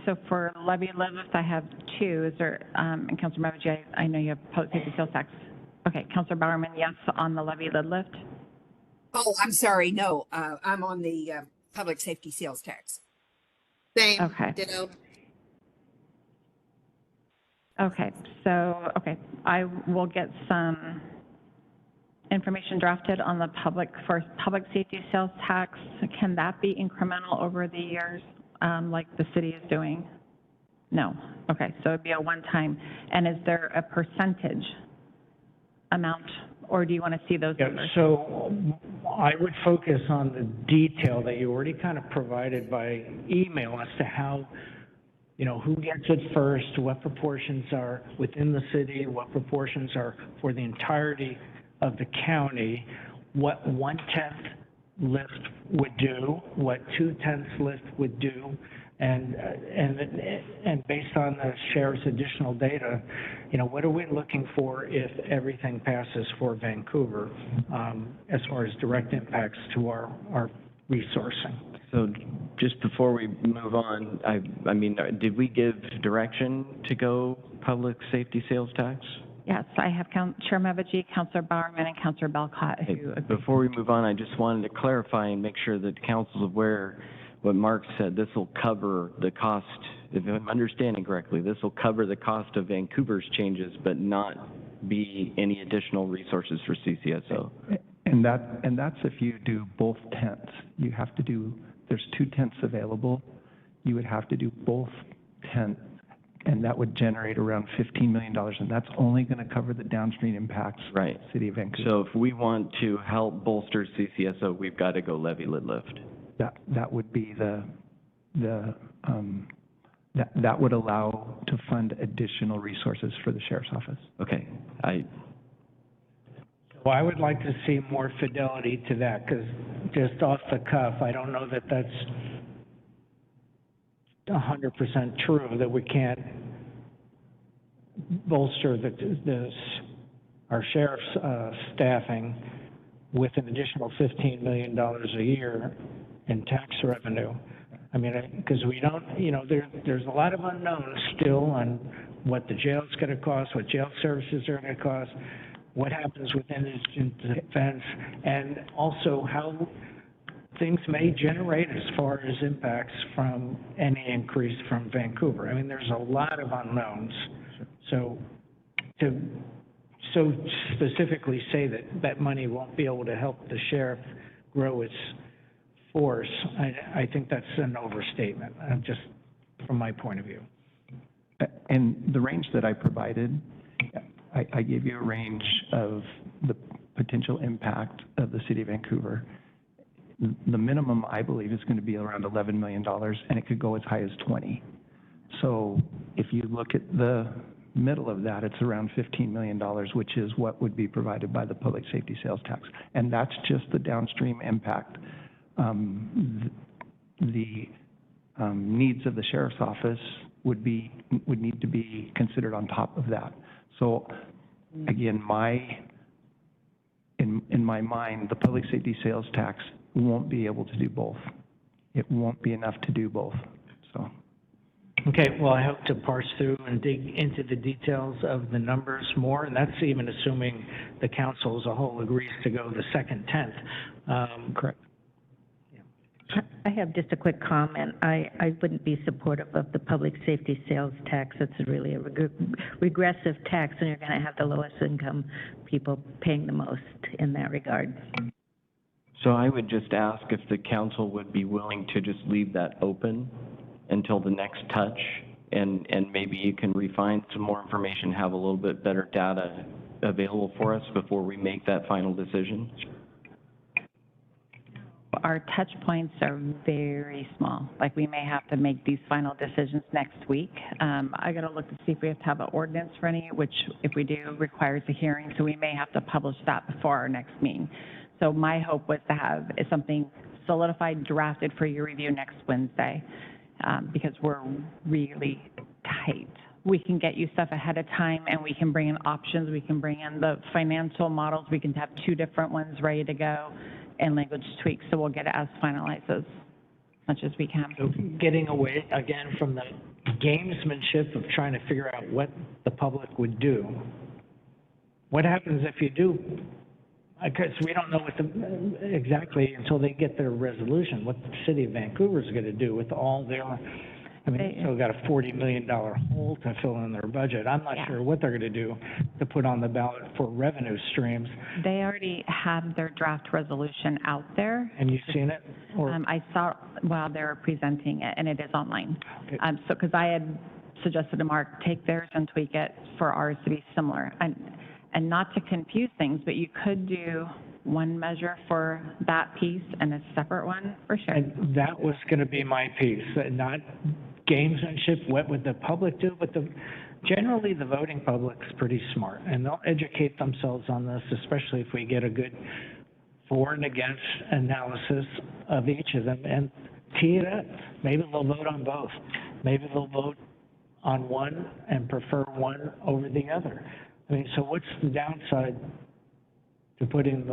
So for levy lid lift, I have two. Is there, and Councilor Mavaji, I know you have public safety sales tax. Okay, Councilor Bowerman, yes on the levy lid lift? Oh, I'm sorry. No, I'm on the public safety sales tax. Same. Okay. Ditto. Okay, so, I will get some information drafted on the public safety sales tax. Can that be incremental over the years, like the city is doing? No. Okay, so it'd be a one-time. And is there a percentage amount, or do you want to see those numbers? So I would focus on the detail that you already kind of provided by email as to how, who gets it first, what proportions are within the city, what proportions are for the entirety of the county, what 1/10 lift would do, what 2/10 lift would do, and based on the sheriff's additional data, what are we looking for if everything passes for Vancouver as far as direct impacts to our resourcing? So just before we move on, I mean, did we give direction to go public safety sales tax? Yes, I have Chair Mavaji, Councilor Bowerman, and Councilor Belcott who agree. Before we move on, I just wanted to clarify and make sure that council's aware what Mark said. This will cover the cost, if I'm understanding correctly, this will cover the cost of Vancouver's changes, but not be any additional resources for CCSO. And that's if you do both tenths. You have to do, there's 2 tenths available. You would have to do both tenths, and that would generate around $15 million, and that's only going to cover the downstream impacts. Right. City of Vancouver. So if we want to help bolster CCSO, we've got to go levy lid lift. That would be that would allow to fund additional resources for the sheriff's office. Okay. Well, I would like to see more fidelity to that, because just off the cuff, I don't know that that's 100% true, that we can't bolster our sheriff's staffing with an additional $15 million a year in tax revenue. I mean, because we don't, there's a lot of unknowns still on what the jail's going to cost, what jail services are going to cost, what happens with indigent defense, and also how things may generate as far as impacts from any increase from Vancouver. I mean, there's a lot of unknowns. So to so specifically say that money won't be able to help the sheriff grow its force, I think that's an overstatement, just from my point of view. And the range that I provided, I gave you a range of the potential impact of the city of Vancouver. The minimum, I believe, is going to be around $11 million, and it could go as high as 20. So if you look at the middle of that, it's around $15 million, which is what would be provided by the public safety sales tax. And that's just the downstream impact. The needs of the sheriff's office would need to be considered on top of that. So again, in my mind, the public safety sales tax won't be able to do both. it won't be enough to do both, so. Okay, well, I hope to parse through and dig into the details of the numbers more, and that's even assuming the council as a whole agrees to go the second 10th. Correct. I have just a quick comment. I wouldn't be supportive of the public safety sales tax. It's really a regressive tax, and you're going to have the lowest income people paying the most in that regard. So I would just ask if the council would be willing to just leave that open until the next touch, and maybe you can refine some more information, have a little bit better data available for us before we make that final decision. Our touch points are very small. Like, we may have to make these final decisions next week. I got to look to see if we have to have an ordinance for any, which if we do requires a hearing, so we may have to publish that before our next meeting. So my hope was to have something solidified, drafted for your review next Wednesday, because we're really tight. We can get you stuff ahead of time, and we can bring in options. We can bring in the financial models. We can have 2 different ones ready to go and language tweaks, so we'll get it as finalized as much as we can. So getting away, again, from the gamesmanship of trying to figure out what the public would do. What happens if you do? Because we don't know what exactly until they get their resolution, what the city of Vancouver is going to do with all their, I mean, they still got a $40 million hole to fill in their budget. I'm not sure what they're going to do to put on the ballot for revenue streams. They already have their draft resolution out there. And you've seen it? Or? I saw while they were presenting it, and it is online. So, because I had suggested to Mark, take theirs and tweak it for ours to be similar. And not to confuse things, but you could do one measure for that piece and a separate one for sure. And that was going to be my piece, not gamesmanship, what would the public do, but generally the voting public's pretty smart, and they'll educate themselves on this, especially if we get a good for and against analysis of each of them and tee it up. Maybe they'll vote on both. Maybe they'll vote on one and prefer one over the other. I mean, so what's the downside to putting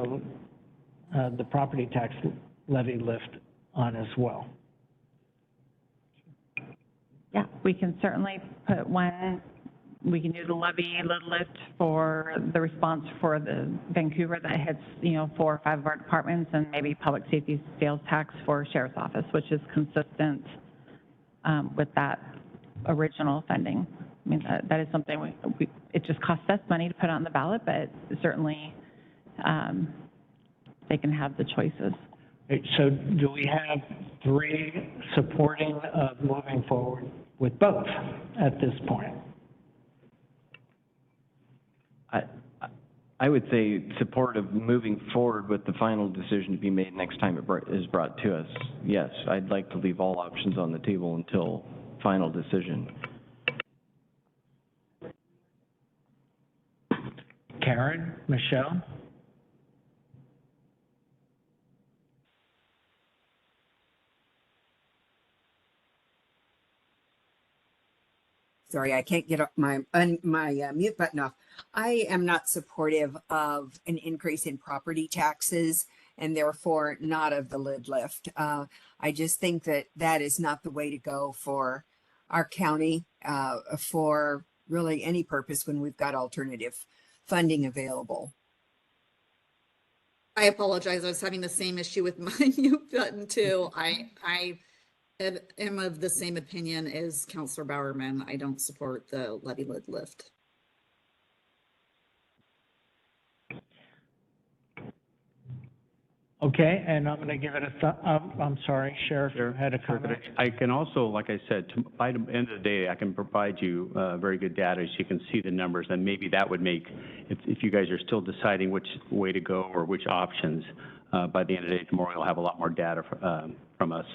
the property tax levy lift on as well? Yeah, we can certainly put one, we can do the levy lift for the response for the Vancouver that hits, 4 or 5 of our departments, and maybe public safety sales tax for sheriff's office, which is consistent with that original funding. I mean, that is something it just costs us money to put on the ballot, but certainly they can have the choices. So do we have 3 supporting of moving forward with both at this point? I would say support of moving forward with the final decision to be made next time it is brought to us. Yes, I'd like to leave all options on the table until final decision. Karen, Michelle? Sorry, I can't get my mute button off. I am not supportive of an increase in property taxes and therefore not of the lid lift. I just think that is not the way to go for our county for really any purpose when we've got alternative funding available. I apologize. I was having the same issue with my mute button too. I am of the same opinion as Councilor Bowerman. I don't support the levy lid lift. Okay, and I'm going to give it I'm sorry, Sheriff, you had a comment. I can also, like I said, by the end of the day, I can provide you very good data so you can see the numbers, and maybe that would make, if you guys are still deciding which way to go or which options, by the end of the day tomorrow, you'll have a lot more data from us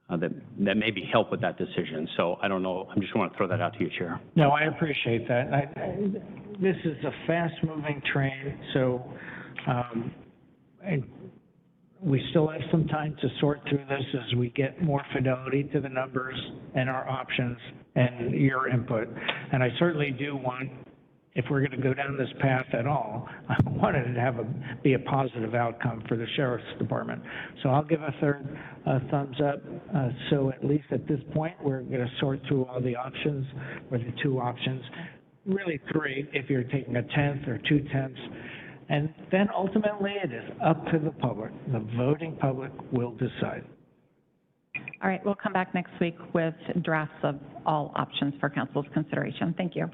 that maybe help with that decision. So I don't know, I just want to throw that out to you, Chair. No, I appreciate that. This is a fast-moving train, so and we still have some time to sort through this as we get more fidelity to the numbers and our options and your input. And I certainly do want if we're going to go down this path at all, I wanted it to be a positive outcome for the sheriff's department. So I'll give a third thumbs up. So at least at this point, we're going to sort through all the options, or the two options, really three, if you're taking a tenth or 2/10. And then ultimately, it is up to the public. The voting public will decide. All right, we'll come back next week with drafts of all options for council's consideration. Thank you.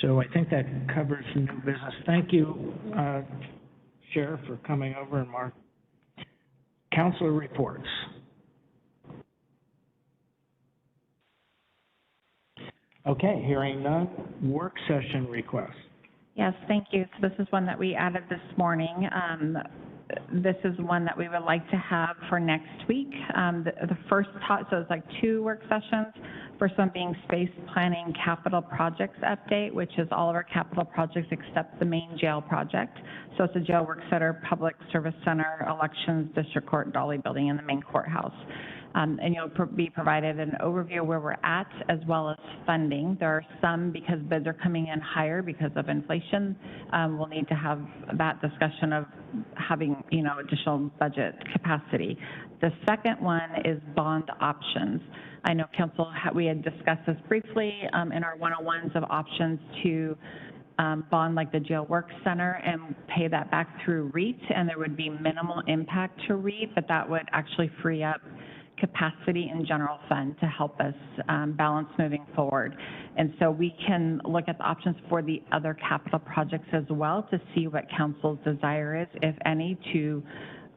So I think that covers the new business. Thank you, Sheriff, for coming over, and Mark. Councilor reports. Okay, hearing none. Work session request. Yes, thank you. So this is one that we added this morning. This is one that we would like to have for next week. The first, so it's like 2 work sessions. First one being space planning capital projects update, which is all of our capital projects except the main jail project. So it's a jail work center, public service center, elections, district court, Dolly building, and the main courthouse. And you'll be provided an overview where we're at, as well as funding. There are some, because bids are coming in higher because of inflation, we'll need to have that discussion of having, additional budget capacity. The second one is bond options. I know council, we had discussed this briefly in our 101s of options to bond like the jail work center and pay that back through REIT, and there would be minimal impact to REIT, but that would actually free up capacity in general fund to help us balance moving forward. And so we can look at the options for the other capital projects as well to see what council's desire is, if any, to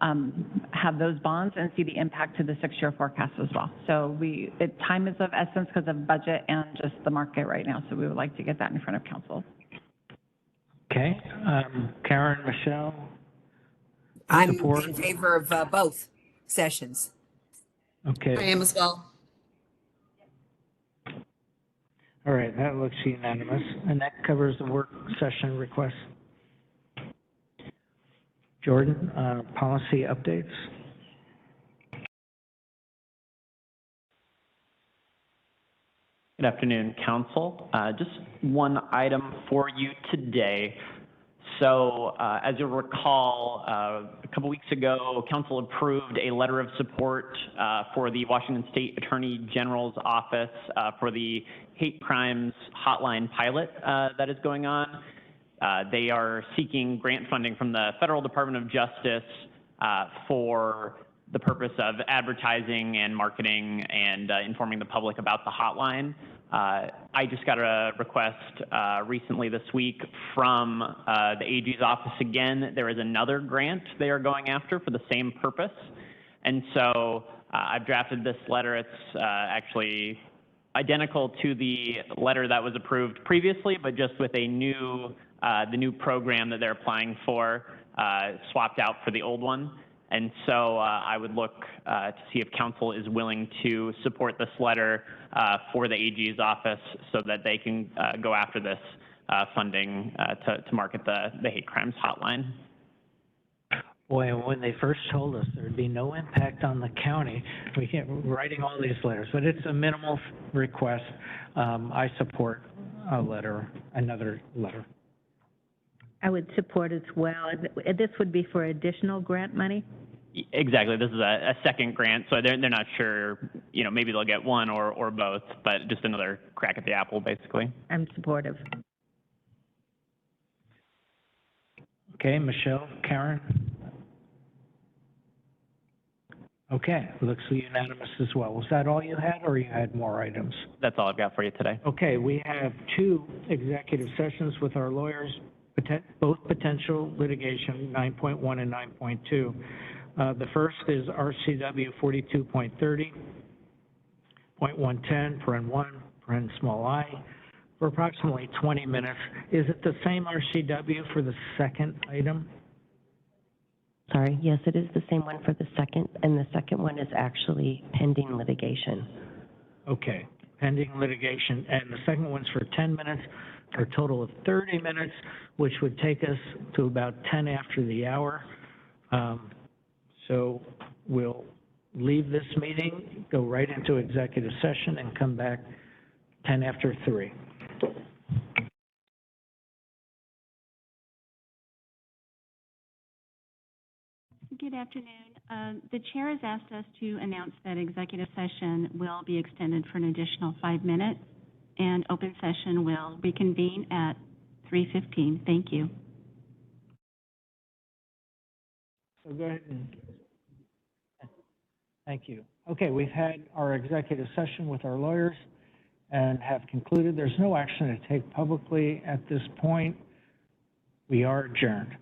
have those bonds and see the impact to the 6-year forecast as well. So time is of essence because of budget and just the market right now. So we would like to get that in front of council. Okay, Karen, Michelle? I'm support? in favor of both sessions. Okay. I am as well. All right, that looks unanimous, and that covers the work session request. Jordan, policy updates? Good afternoon, Council. Just one item for you today. So as you'll recall, a couple weeks ago, Council approved a letter of support for the Washington State Attorney General's office for the hate crimes hotline pilot that is going on. They are seeking grant funding from the Federal Department of Justice for the purpose of advertising and marketing and informing the public about the hotline. I just got a request recently this week from the AG's office again. There is another grant they are going after for the same purpose. And so I've drafted this letter. It's actually identical to the letter that was approved previously, but just with a new, the new program that they're applying for swapped out for the old one. And so I would look to see if council is willing to support this letter for the AG's office so that they can go after this funding to market the hate crimes hotline. Boy, when they first told us there'd be no impact on the county, we kept writing all these letters, but it's a minimal request. I support another letter. I would support as well. This would be for additional grant money? Exactly. This is a second grant, so they're not sure, maybe they'll get one or both, but just another crack at the apple, basically. I'm supportive. Okay, Michelle, Karen? Okay, looks unanimous as well. Was that all you had, or you had more items? That's all I've got for you today. Okay, we have 2 executive sessions with our lawyers, both potential litigation, 9.1 and 9.2. The first is RCW 42.30.110, paren 1, paren small I, for approximately 20 minutes. Is it the same RCW for the second item? Sorry, yes, it is the same one for the second, and the second one is actually pending litigation. Okay, pending litigation, and the second one's for 10 minutes, for a total of 30 minutes, which would take us to about 10 after the hour. So we'll leave this meeting, go right into executive session, and come back 10 after 3. Good afternoon. The chair has asked us to announce that executive session will be extended for an additional 5 minutes, and open session will reconvene at 3:15. Thank you. So go ahead and, thank you. Okay, we've had our executive session with our lawyers and have concluded. There's no action to take publicly at this point. We are adjourned.